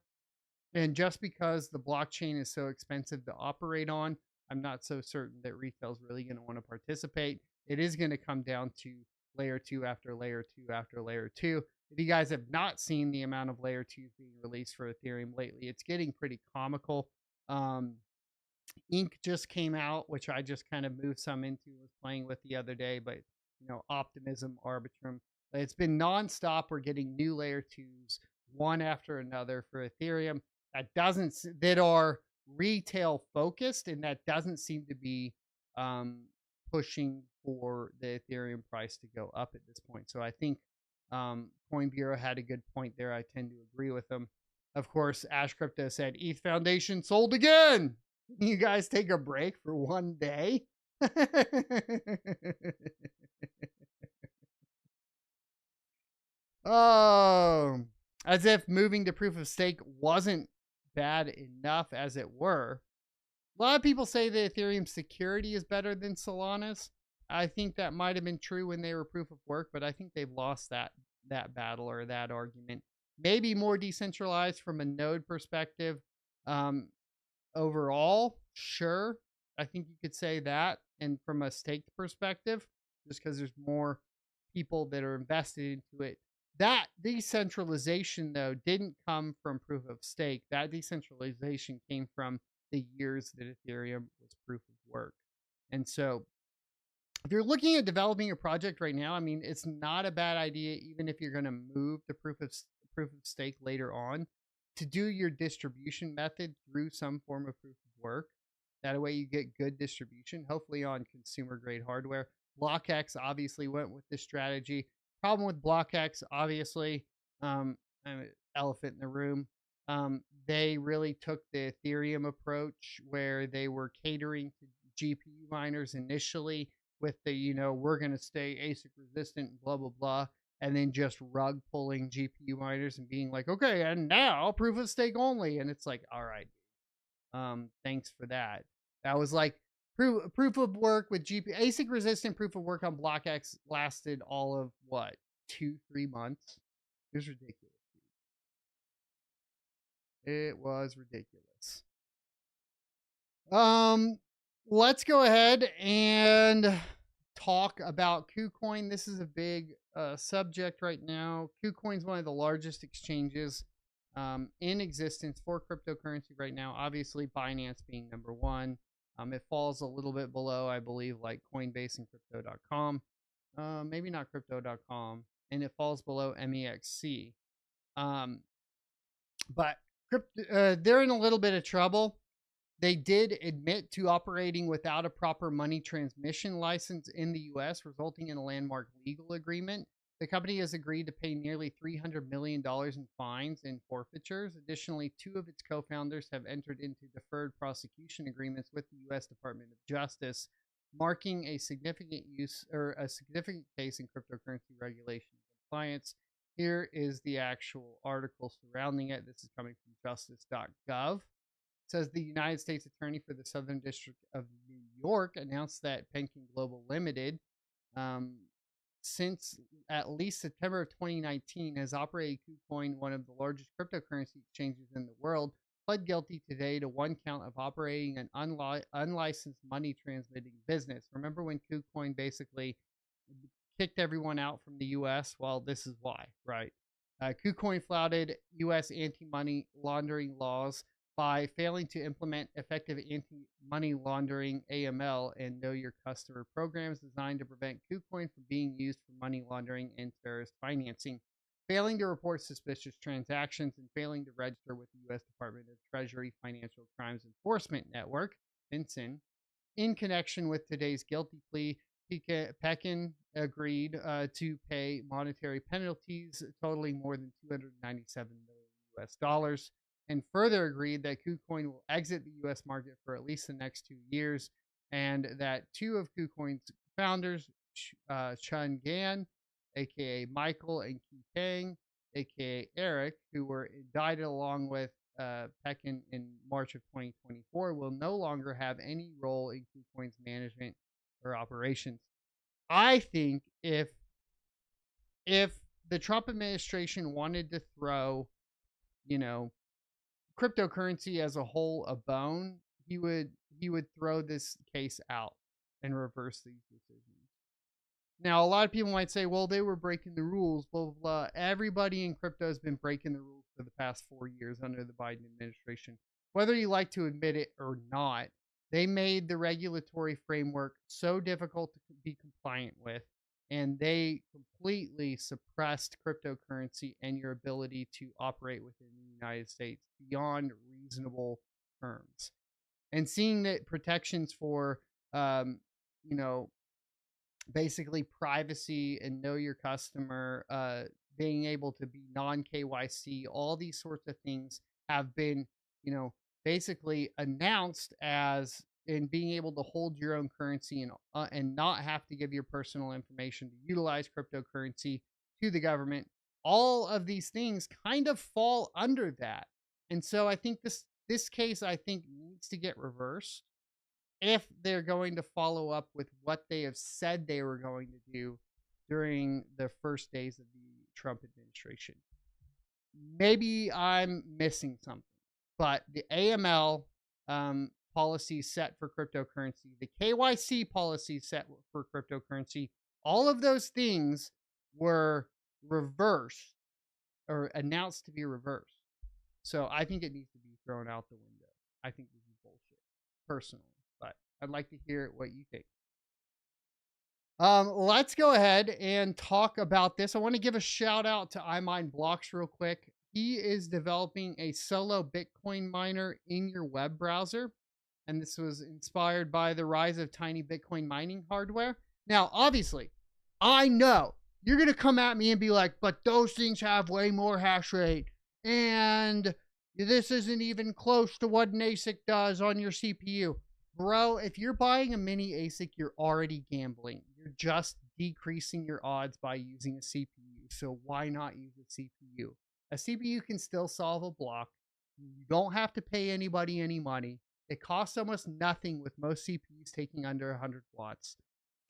And just because the blockchain is so expensive to operate on, I'm not so certain that retail is really going to want to participate. It is going to come down to layer 2 after layer 2 after layer 2. If you guys have not seen the amount of layer 2s being released for Ethereum lately, it's getting pretty comical. Ink just came out, which I just kind of moved some into, was playing with the other day, but Optimism, Arbitrum. It's been nonstop. We're getting new layer 2s one after another for Ethereum that are retail focused, and that doesn't seem to be pushing for the Ethereum price to go up at this point. So I think Coin Bureau had a good point there. I tend to agree with them. Of course, Ash Crypto said ETH Foundation sold again. You guys take a break for one day. Oh, as if moving to proof of stake wasn't bad enough as it were. A lot of people say that Ethereum security is better than Solana's. I think that might have been true when they were proof of work, but I think they've lost that battle or that argument. Maybe more decentralized from a node perspective. Overall, sure. I think you could say that. And from a staked perspective, just because there's more people that are invested into it. That decentralization, though, didn't come from proof of stake. That decentralization came from the years that Ethereum was proof of work. And so, if you're looking at developing a project right now, I mean, it's not a bad idea, even if you're going to move to proof of stake later on, to do your distribution method through some form of proof of work. That way you get good distribution, hopefully on consumer grade hardware. BlockX obviously went with this strategy. Problem with BlockX, obviously, elephant in the room. They really took the Ethereum approach where they were catering to GPU miners initially with the, we're going to stay ASIC resistant, blah, blah, blah. And then just rug pulling GPU miners and being like, okay, and now proof of stake only. And it's like, all right, thanks for that. That was like proof of work with GPU ASIC resistant proof of work on BlockX lasted all of what, 2-3 months. It was ridiculous. It was ridiculous. Let's go ahead and talk about KuCoin. This is a big subject right now. KuCoin is one of the largest exchanges in existence for cryptocurrency right now. Obviously, Binance being number one. It falls a little bit below, I believe, like Coinbase and Crypto.com. Maybe not Crypto.com. And it falls below MEXC. But they're in a little bit of trouble. They did admit to operating without a proper money transmission license in the U.S., resulting in a landmark legal agreement. The company has agreed to pay nearly $300 million in fines and forfeitures. Additionally, 2 of its co-founders have entered into deferred prosecution agreements with the U.S. Department of Justice, marking a significant case in cryptocurrency regulation compliance. Here is the actual article surrounding it. This is coming from justice.gov. Says the United States Attorney for the Southern District of New York announced that Penkin Global Limited, since at least September of 2019, has operated KuCoin, one of the largest cryptocurrency exchanges in the world, pled guilty today to 1 count of operating an unlicensed money transmitting business. Remember when KuCoin basically kicked everyone out from the U.S.? Well, this is why, right? KuCoin flouted U.S. anti-money laundering laws by failing to implement effective anti-money laundering AML and know your customer programs designed to prevent KuCoin from being used for money laundering and terrorist financing, failing to report suspicious transactions, and failing to register with the U.S. Department of Treasury Financial Crimes Enforcement Network, FinCEN. In connection with today's guilty plea, Penkin agreed to pay monetary penalties totaling more than $297 million US, and further agreed that KuCoin will exit the U.S. market for at least the next 2 years, and that 2 of KuCoin's founders, Chun Gan, aka Michael, and Qi Tang, aka Eric, who were indicted along with Penkin in March of 2024, will no longer have any role in KuCoin's management or operations. I think if the Trump administration wanted to throw, cryptocurrency as a whole a bone, he would throw this case out and reverse these decisions. Now, a lot of people might say, well, they were breaking the rules, blah, blah, blah. Everybody in crypto has been breaking the rules for the past 4 years under the Biden administration. Whether you like to admit it or not, they made the regulatory framework so difficult to be compliant with, and they completely suppressed cryptocurrency and your ability to operate within the United States beyond reasonable terms. and seeing that protections for, you know, basically privacy and know your customer, being able to be non KYC, all these sorts of things have been, you know, basically announced as in being able to hold your own currency and not have to give your personal information to utilize cryptocurrency to the government. All of these things kind of fall under that. And so I think this case I think needs to get reversed if they're going to follow up with what they have said they were going to do during the first days of the Trump administration. Maybe I'm missing something, but the AML policy set for cryptocurrency, the KYC policy set for cryptocurrency, all of those things were reversed or announced to be reversed. So I think it needs to be thrown out the window. I think this is bullshit, personally. But I'd like to hear what you think. Let's go ahead and talk about this. I want to give a shout out to iMineBlocks real quick. He is developing a solo Bitcoin miner in your web browser. And this was inspired by the rise of tiny Bitcoin mining hardware. Now, obviously, I know you're going to come at me and be like, but those things have way more hash rate. And this isn't even close to what an ASIC does on your CPU. Bro, if you're buying a mini ASIC, you're already gambling. You're just decreasing your odds by using a CPU. So why not use a CPU? A CPU can still solve a block. You don't have to pay anybody any money. It costs almost nothing with most CPUs taking under 100 watts.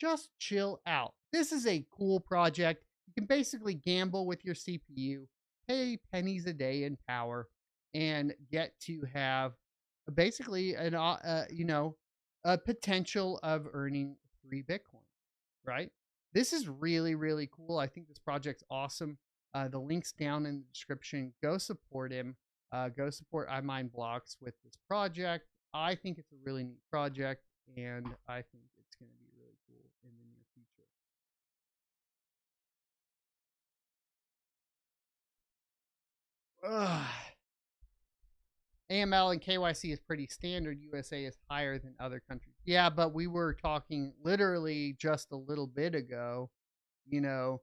Just chill out. This is a cool project. You can basically gamble with your CPU, pay pennies a day in power, and get to have basically an a potential of earning 3 Bitcoin, right? This is really, really cool. I think this project's awesome. The link's down in the description. Go support him. Go support iMineBlocks with this project. I think it's a really neat project, and I think it's going to be really cool in the near future. Ugh. AML and KYC is pretty standard. USA is higher than other countries. Yeah, but we were talking literally just a little bit ago, the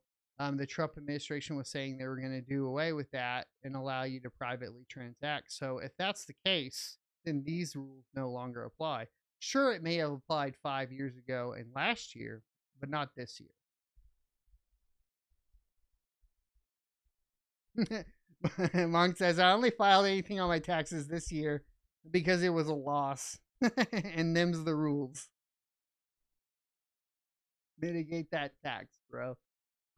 Trump administration was saying they were going to do away with that and allow you to privately transact. So if that's the case, then these rules no longer apply. Sure, it may have applied 5 years ago and last year, but not this year. Monk says, I only filed anything on my taxes this year because it was a loss. And them's the rules. Mitigate that tax, bro.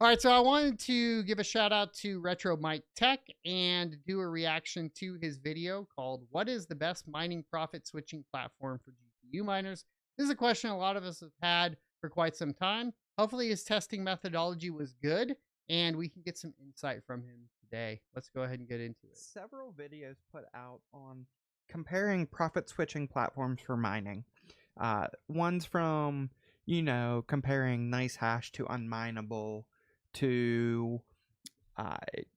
All right, so I wanted to give a shout out to Retro Mike Tech and do a reaction to his video called What is the best mining profit switching platform for GPU miners? This is a question a lot of us have had for quite some time. Hopefully his testing methodology was good and we can get some insight from him today. Let's go ahead and get into it. Several videos put out on comparing profit switching platforms for mining. One's from, comparing NiceHash to Unmineable to,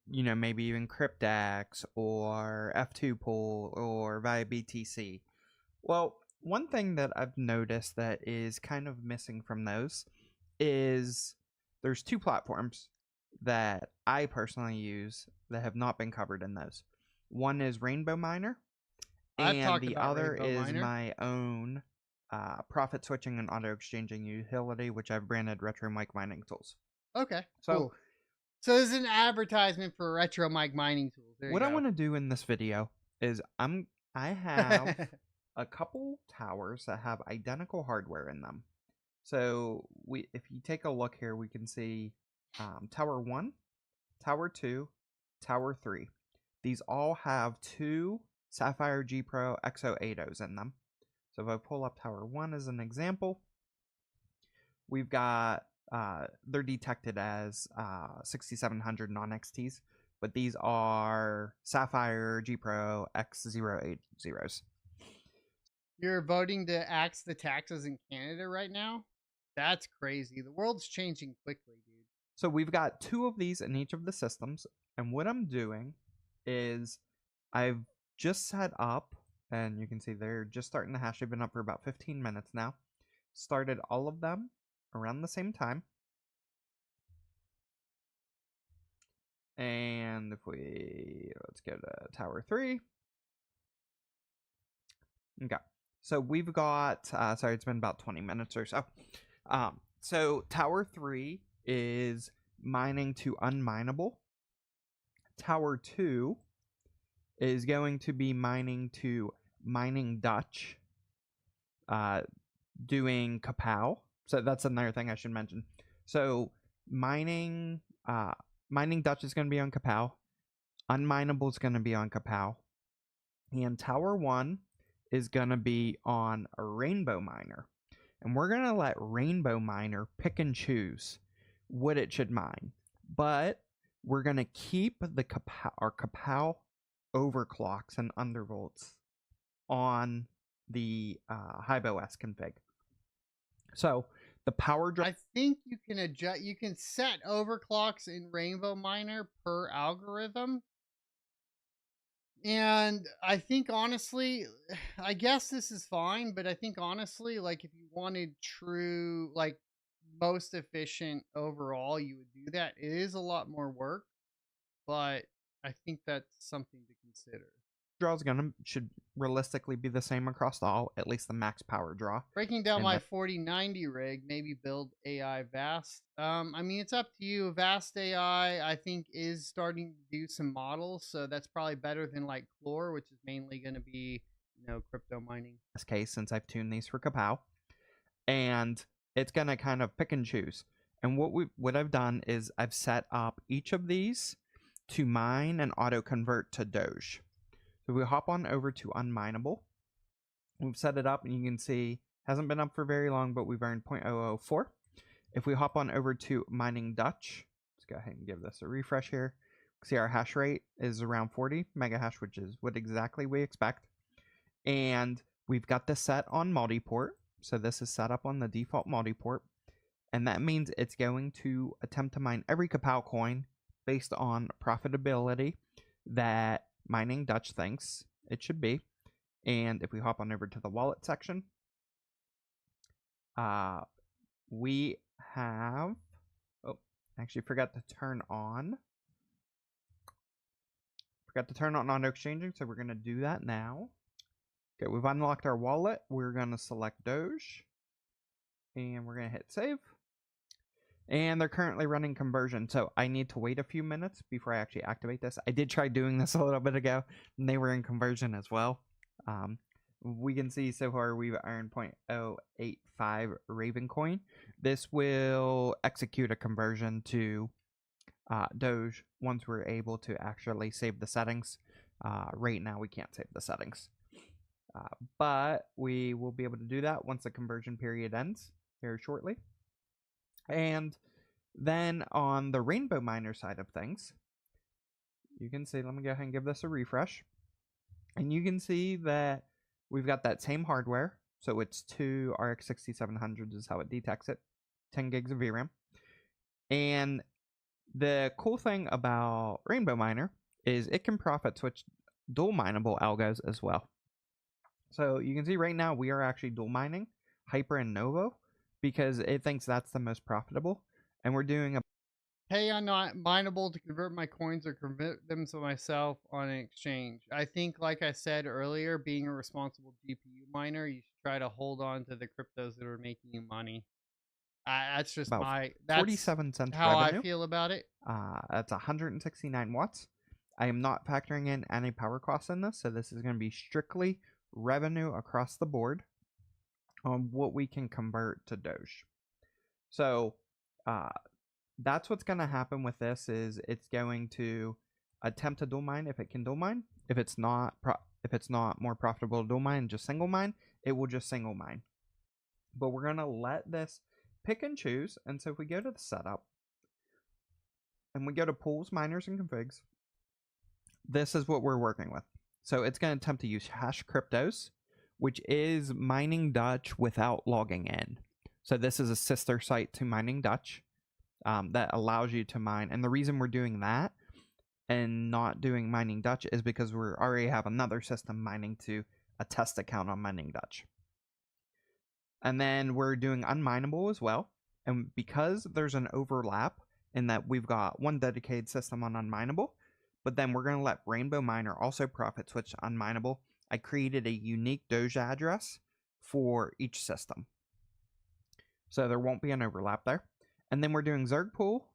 maybe even CryptX or F2Pool or via BTC. Well, one thing that I've noticed that is kind of missing from those is there's 2 platforms that I personally use that have not been covered in those. One is Rainbow Miner, and the other is my own profit switching and auto exchanging utility, which I've branded Retro Mike Mining Tools. Okay, cool. So this is an advertisement for Retro Mike Mining Tools. What I want to do in this video is I have a couple towers that have identical hardware in them. So if you take a look here, we can see Tower 1, Tower 2, Tower 3. These all have 2 Sapphire G Pro X080s in them. So if I pull up Tower 1 as an example, we've got, they're detected as 6700 non-XTs, but these are Sapphire G Pro X080s. You're voting to axe the taxes in Canada right now? That's crazy. The world's changing quickly, dude. So we've got 2 of these in each of the systems, and what I'm doing is I've just set up And you can see they're just starting to hash. They've been up for about 15 minutes now. Started all of them around the same time. And if let's go to Tower 3. Okay. So we've got, sorry, it's been about 20 minutes or so. So Tower 3 is mining to unmineable. Tower 2 is going to be mining to mining Dutch, doing kapow. So that's another thing I should mention. So mining Dutch is going to be on kapow. Unmineable is going to be on kapow. And Tower 1 is going to be on a Rainbow Miner. And we're going to let Rainbow Miner pick and choose what it should mine. But we're going to keep the kapow overclocks and undervolts on the Hybo S config. So the power draw. I think you can adjust. You can set overclocks in Rainbow Miner per algorithm. And I think honestly, I guess this is fine, but I think honestly, like if you wanted true, like most efficient overall, you would do that. It is a lot more work, but I think that's something to consider. Draw should realistically be the same across all, at least the max power draw. Breaking down my 4090 rig, maybe build AI Vast. I mean, it's up to you. Vast AI, I think, is starting to do some models, so that's probably better than like Chlor, which is mainly going to be, crypto mining. This case, since I've tuned these for kapow, and it's going to kind of pick and choose. And what I've done is I've set up each of these to mine and auto convert to Doge. So we hop on over to unmineable. We've set it up and you can see hasn't been up for very long, but we've earned 0.004. If we hop on over to mining Dutch, let's go ahead and give this a refresh here. See our hash rate is around 40 mega hash, which is what exactly we expect. And we've got this set on multiport. So this is set up on the default multiport. And that means it's going to attempt to mine every kapow coin based on profitability that mining Dutch thinks it should be. And if we hop on over to the wallet section, we have, actually forgot to turn on auto exchanging, so we're going to do that now. Okay, we've unlocked our wallet. We're going to select Doge, and we're going to hit save. And they're currently running conversion, so I need to wait a few minutes before I actually activate this. I did try doing this a little bit ago, and they were in conversion as well. We can see so far we've earned 0.085 Raven coin. This will execute a conversion to Doge once we're able to actually save the settings. Right now we can't save the settings, but we will be able to do that once the conversion period ends here shortly. And then on the Rainbow Miner side of things, you can see, let me go ahead and give this a refresh. And you can see that we've got that same hardware. So it's 2 RX 6700s is how it detects it. 10 gigs of VRAM. And the cool thing about Rainbow Miner is it can profit switch dual mineable algos as well. So you can see right now we are actually dual mining Hyper and Novo because it thinks that's the most profitable. And we're doing a pay on not mineable to convert my coins or convert them to myself on an exchange. I think, like I said earlier, being a responsible GPU miner, you should try to hold on to the cryptos that are making you money. That's just that's 47 cents how revenue. I feel about it. That's 169 watts. I am not factoring in any power costs in this, so this is going to be strictly revenue across the board on what we can convert to Doge. So that's what's going to happen with this is it's going to attempt to dual mine if it can dual mine. If it's not more profitable to dual mine, just single mine, it will just single mine. But we're going to let this pick and choose. And so if we go to the setup and we go to pools, miners, and configs, this is what we're working with. So it's going to attempt to use hash cryptos, which is mining Dutch without logging in. So this is a sister site to mining Dutch that allows you to mine. And the reason we're doing that and not doing mining Dutch is because we already have another system mining to a test account on Mining Dutch. And then we're doing Unmineable as well. And because there's an overlap in that we've got one dedicated system on Unmineable, but then we're going to let Rainbow Miner also profit switch to Unmineable, I created a unique Doge address for each system. So there won't be an overlap there. And then we're doing Zerg Pool,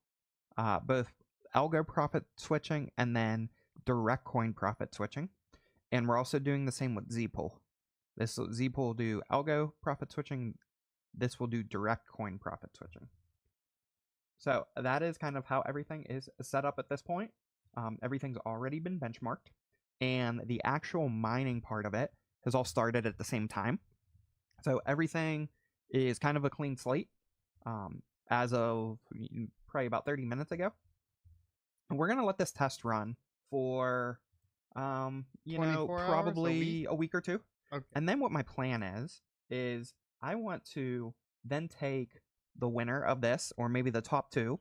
both algo profit switching and then direct coin profit switching. And we're also doing the same with Z-Pool. This Z-Pool will do algo profit switching. This will do direct coin profit switching. So that is kind of how everything is set up at this point. Everything's already been benchmarked, and the actual mining part of it has all started at the same time. So everything is kind of a clean slate as of probably about 30 minutes ago. And we're going to let this test run for, probably a week or two. Okay. And then what my plan is I want to then take the winner of this, or maybe the top two,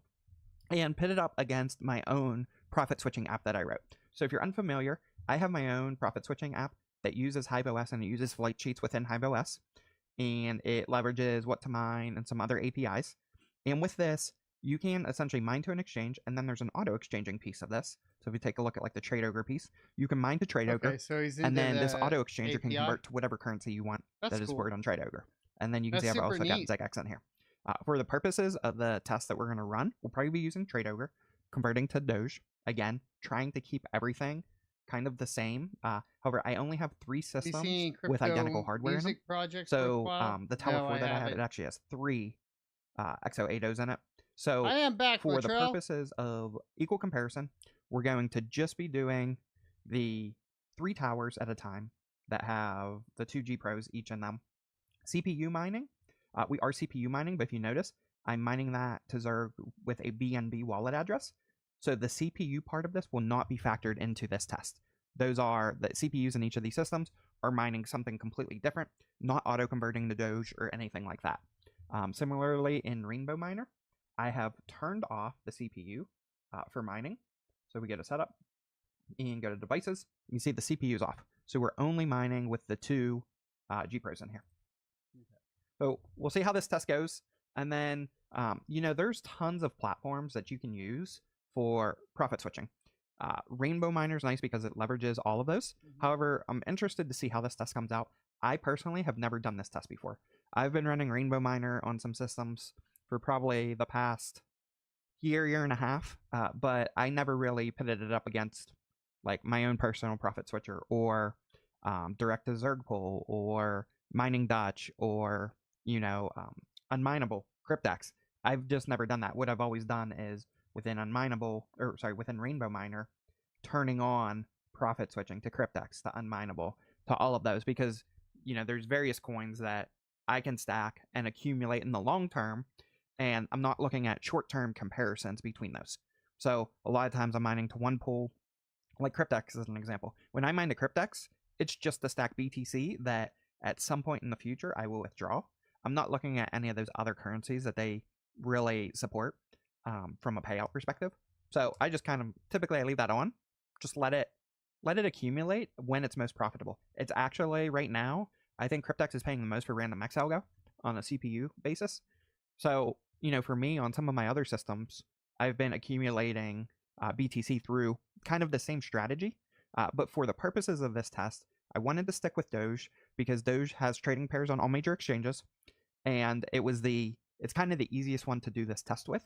and pit it up against my own profit switching app that I wrote. So if you're unfamiliar, I have my own profit switching app that uses HiveOS, and it uses flight sheets within HiveOS, and it leverages what to mine and some other APIs. And with this, you can essentially mine to an exchange, and then there's an auto exchanging piece of this. So if you take a look at like the Trade Ogre piece, you can mine to Trade Ogre, so he's and then this the auto exchanger can API? convert to whatever currency you want That's that is cool. stored on Trade Ogre. And then you can That's see I've also super got neat. ZegX in here. For the purposes of the test that we're going to run, we'll probably be using Trade Ogre, converting to Doge. Again, trying to keep everything kind of the same. However, I only have 3 Have you systems seen with crypto identical hardware in them. music projects So profile? the Tower No, 4 that I have, haven't. it actually has 3 XO8Os in it. So I am back, for the Latrell. purposes of equal comparison, we're going to just be doing the 3 towers at a time that have the 2 G Pros each in them. CPU mining, we are CPU mining, but if you notice, I'm mining that to Zerg with a BNB wallet address. So the CPU part of this will not be factored into this test. Those are the CPUs in each of these systems are mining something completely different, not auto-converting to Doge or anything like that. Similarly, in Rainbow Miner, I have turned off the CPU for mining. So we go to setup and go to devices. You can see the CPU is off. So we're only mining with the 2 G Pros in here. Okay. So we'll see how this test goes. And then, there's tons of platforms that you can use for profit switching. Rainbow Miner is nice because it leverages all of those. Mm-hmm. However, I'm interested to see how this test comes out. I personally have never done this test before. I've been running Rainbow Miner on some systems for probably the past year and a half, but I never really pitted it up against like my own personal profit switcher or direct to Zerg Pool or Mining Dutch or Unmineable, CryptX. I've just never done that. What I've always done is within Rainbow Miner, turning on profit switching to CryptX, to Unmineable, to all of those, because there's various coins that I can stack and accumulate in the long term, and I'm not looking at short-term comparisons between those. So a lot of times I'm mining to one pool, like CryptX is an example. When I mine to CryptX, it's just a stack BTC that at some point in the future I will withdraw. I'm not looking at any of those other currencies that they really support from a payout perspective. So I just kind of typically I leave that on, just let it accumulate when it's most profitable. It's actually right now, I think CryptX is paying the most for random X algo on a CPU basis. So, for me on some of my other systems, I've been accumulating BTC through kind of the same strategy. But for the purposes of this test, I wanted to stick with Doge because Doge has trading pairs on all major exchanges. And it's kind of the easiest one to do this test with.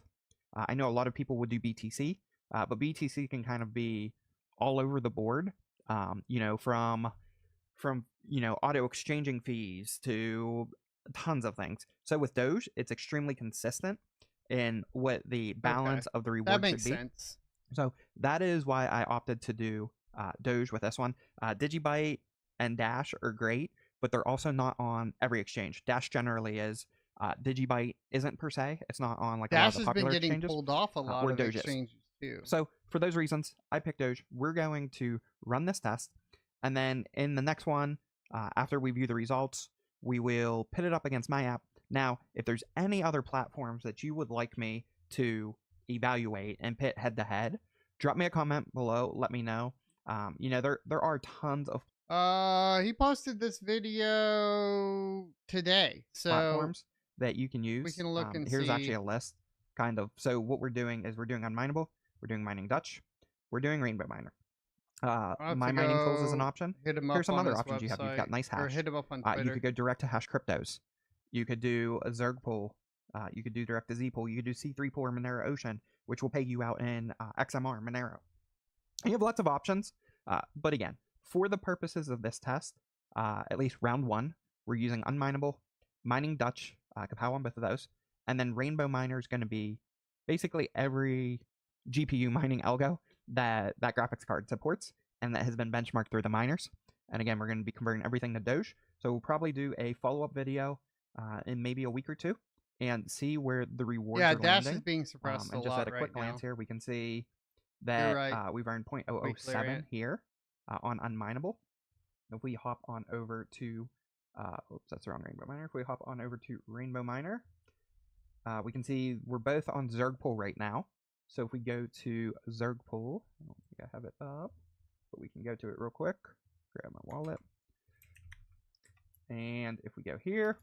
I know a lot of people would do BTC, but BTC can kind of be all over the board, from auto exchanging fees to tons of things. So with Doge, it's extremely consistent in what the balance of the reward That makes should be. sense. So that is why I opted to do Doge with this one. Digibyte and Dash are great, but they're also not on every exchange. Dash generally is. Digibyte isn't per se. It's not on like a lot Dash of the has popular been getting exchanges. pulled off a lot where of Doge is. exchanges too. So for those reasons, I picked Doge. We're going to run this test, and then in the next one, after we view the results, we will pit it up against my app. Now, if there's any other platforms that you would like me to evaluate and pit head to head, drop me a comment below. Let me know. There are tons of He posted this video today, so Platforms that you can use. we can look and here's see. actually a list, kind of. So what we're doing is we're doing Unmineable, we're doing Mining Dutch, we're doing Rainbow Miner. I'll have My to Mining Tools is go an option. hit him up Here's some on other his options you have. You've got website, Nice or Hash. hit him up on You Twitter. could go direct to Hash Cryptos. You could do a Zerg pool. You could do direct to Z pool. You could do C3 pool or Monero Ocean, which will pay you out in XMR Monero. You have lots of options, but again, for the purposes of this test, at least round 1, we're using Unmineable, Mining Dutch, Kapow on both of those, and then Rainbow Miner is going to be basically every GPU mining algo that graphics card supports and that has been benchmarked through the miners. And again, we're going to be converting everything to Doge, so we'll probably do a follow-up video in maybe a week or two and see where the rewards are Dash landing. is being suppressed And a just lot at a quick right now. glance here, we can see that right. we've earned 0.007 here on Unmineable. If we hop on over to, oops, that's the wrong Rainbow Miner. If we hop on over to Rainbow Miner, we can see we're both on Zerg Pool right now. So if we go to Zerg Pool, I don't think I have it up, but we can go to it real quick. Grab my wallet. And if we go here,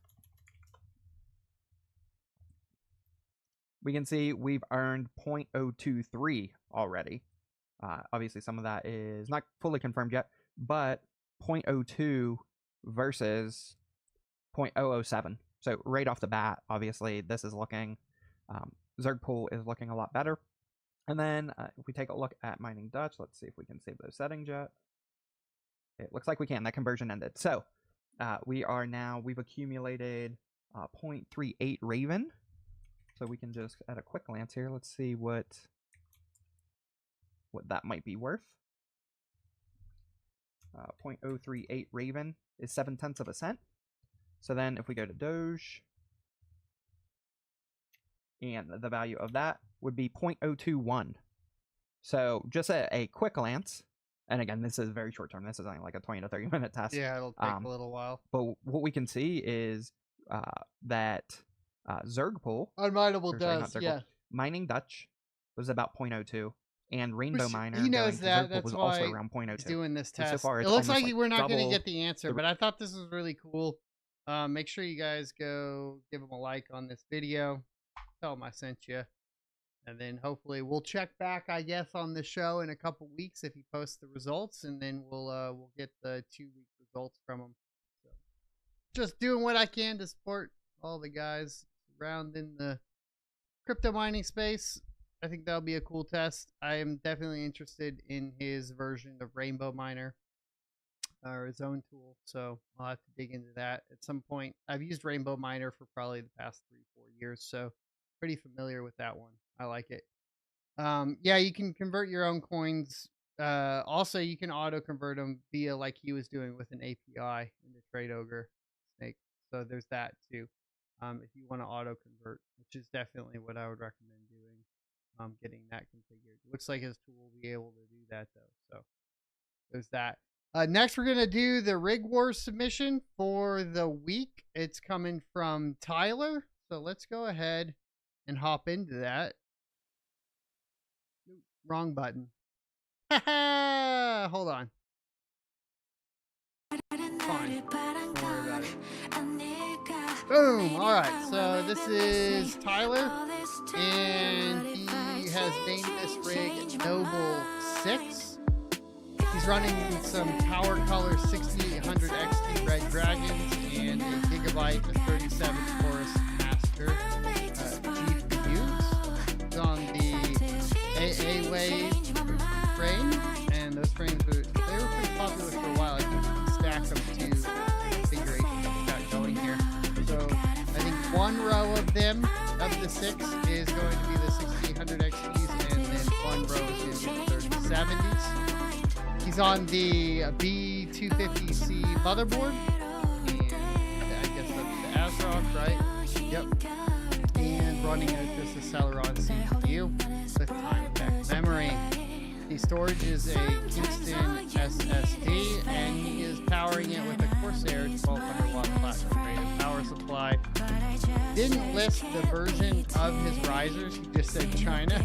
we can see we've earned 0.023 already. Obviously, some of that is not fully confirmed yet, but 0.02 versus 0.007. So right off the bat, obviously, this is looking, Zerg Pool is looking a lot better. And then if we take a look at Mining Dutch, let's see if we can save those settings yet. It looks like we can. That conversion ended. So we've accumulated 0.38 Raven. So we can just, at a quick glance here, let's see what that might be worth. 0.038 Raven is 0.7 of a cent. So then if we go to Doge, and the value of that would be 0.021. So just a quick glance, and again, this is very short term. This is only like a 20 to 30 minute test. Yeah, it'll take a little while. But what we can see is that Zerg Pool, Unmineable does, yeah. Mining Dutch was about 0.02, and Rainbow Miner, he knows that. That's was also why around 0.02. he's doing this test. So far, it looks like we're not going to double get the answer, but I thought this was really cool. Make sure you guys go give him a like on this video. Tell him I sent you. And then hopefully we'll check back, I guess, on the show in a couple weeks if he posts the results, and then we'll get the 2-week results from him. So, just doing what I can to support all the guys around in the crypto mining space. I think that'll be a cool test. I am definitely interested in his version of Rainbow Miner, or his own tool, so I'll have to dig into that at some point. I've used Rainbow Miner for probably the past 3-4 years, so pretty familiar with that one. I like it. Yeah, you can convert your own coins. Also, you can auto convert them via, like he was doing with an API in the Trade Ogre Snake. So there's that too. If you want to auto convert, which is definitely what I would recommend doing. Getting that configured. Looks like his tool will be able to do that though. So there's that. Next, we're gonna do the Rig Wars submission for the week. It's coming from Tyler. So let's go ahead and hop into that. Wrong button. Hold on. Fine. Don't worry about it. Boom. All right. So this is Tyler, and he has named this rig Noble 6. He's running some Power Color 6800 XT Red Dragons and a gigabyte of 37 Chorus Master GPUs. It's on the AA Wave frame, and those frames were pretty popular for a while. I think you can stack them to configurations that we got going here. So I think one row of them, of the 6, is going to be the 6800 XTs, and then one row is going to be the 3070s. He's on the B250C motherboard, and I guess that's the ASRock, right? Yep. And running just a Celeron CPU with time back memory. The storage is a Kingston SSD, and he is powering it with a Corsair 1200 watt platinum rated power supply. Didn't list the version of his risers, he just said China.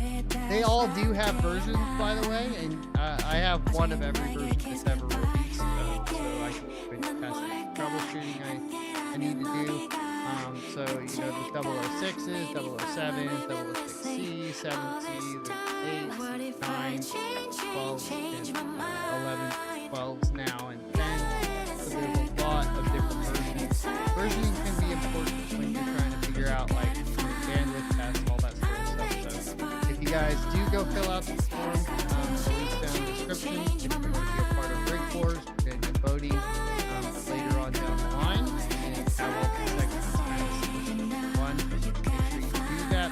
They all do have versions, by the way, and I have one of every version that's ever released, so troubleshooting I need to do. So, you know, there's 006s, 007s, 006C, 7C, there's 8s, 9s, 12s, and 11s, 12s now, and 10s. So there's a lot of different versions. Versioning can be important when you're trying to figure out, like, bandwidth tests, all that sort of stuff. So if you guys do go fill out the form, the link's down in the description. If you want to be a part of Rig Wars, we're going to do voting later on down the line, and have all the segments kind of one. Make sure you do that.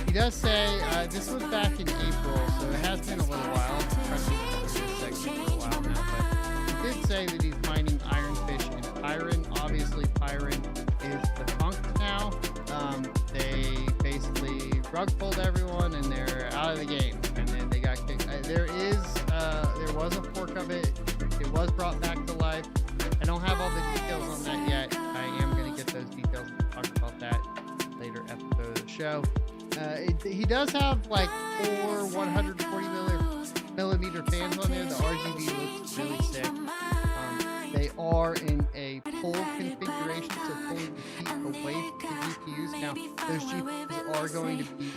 He does say, this was back in April, so it has been a little while. I've been this segment for a while now, but he did say that he's mining ironfish and pyron. Obviously, pyron is defunct now. They basically rug pulled everyone and they're out of the game, and then they got kicked. There was a fork of it. It was brought back to life. I don't have all the details on that yet. I am going to get those details and talk about that later episode of the show. He does have like 4 140 millimeter fans on there. The RGB looks really sick. They are in a pull configuration, so pulling the heat away from the GPUs. Now, those GPUs are going to be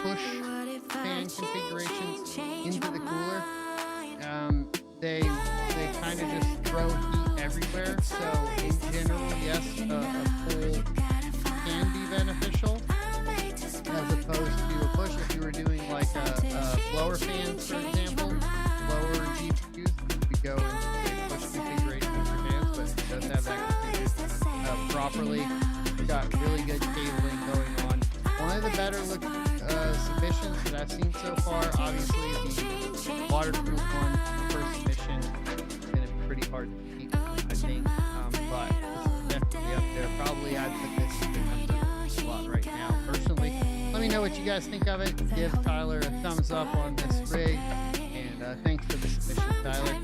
push fan configurations into the cooler. They kind of just throw heat everywhere. So in general, yes, a pull can be beneficial as opposed to a push. If you were doing like a blower fans, for example, lower GPUs, we go into a push configuration for fans, but it does have that configured properly. We've got really good cabling going on. One of the better looking submissions that I've seen so far, obviously the waterproof one, first submission, is going to be pretty hard to beat, I think, but it's definitely up there. Probably I'd put this in the slot right now, personally. Let me know what you guys think of it. Give Tyler a thumbs up on this rig, and thanks for the submission, Tyler.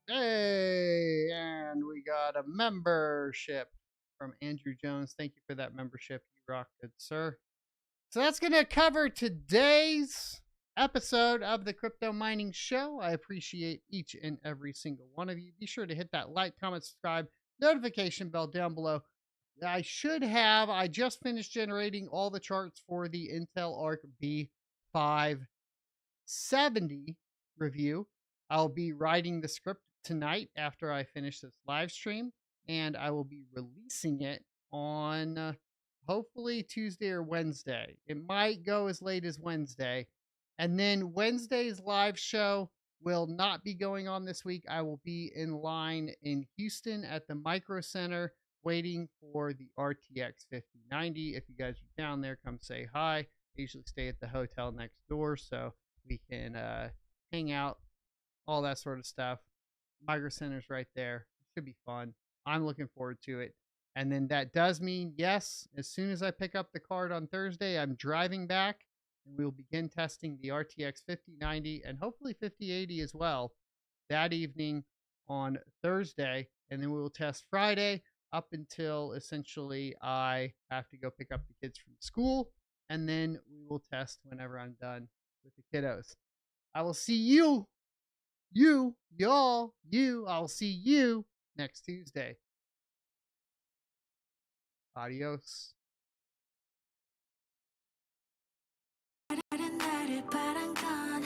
Hey, and we got a membership from Andrew Jones. Thank you for that membership. You rock, good sir. So that's going to cover today's episode of the Crypto Mining Show. I appreciate each and every single one of you. Be sure to hit that like, comment, subscribe, notification bell down below. I just finished generating all the charts for the Intel Arc B570 review. I'll be writing the script tonight after I finish this live stream, and I will be releasing it on hopefully Tuesday or Wednesday. It might go as late as Wednesday. And then Wednesday's live show will not be going on this week. I will be in line in Houston at the Micro Center waiting for the RTX 5090. If you guys are down there, come say hi. I usually stay at the hotel next door, so we can hang out, all that sort of stuff. Micro Center's right there. It should be fun. I'm looking forward to it. And then that does mean, yes, as soon as I pick up the card on Thursday, I'm driving back, and we will begin testing the RTX 5090 and hopefully 5080 as well that evening on Thursday. And then we will test Friday up until essentially I have to go pick up the kids from school. And then we will test whenever I'm done with the kiddos. I will see you. I'll see you next Tuesday. Adios. But I'm gone.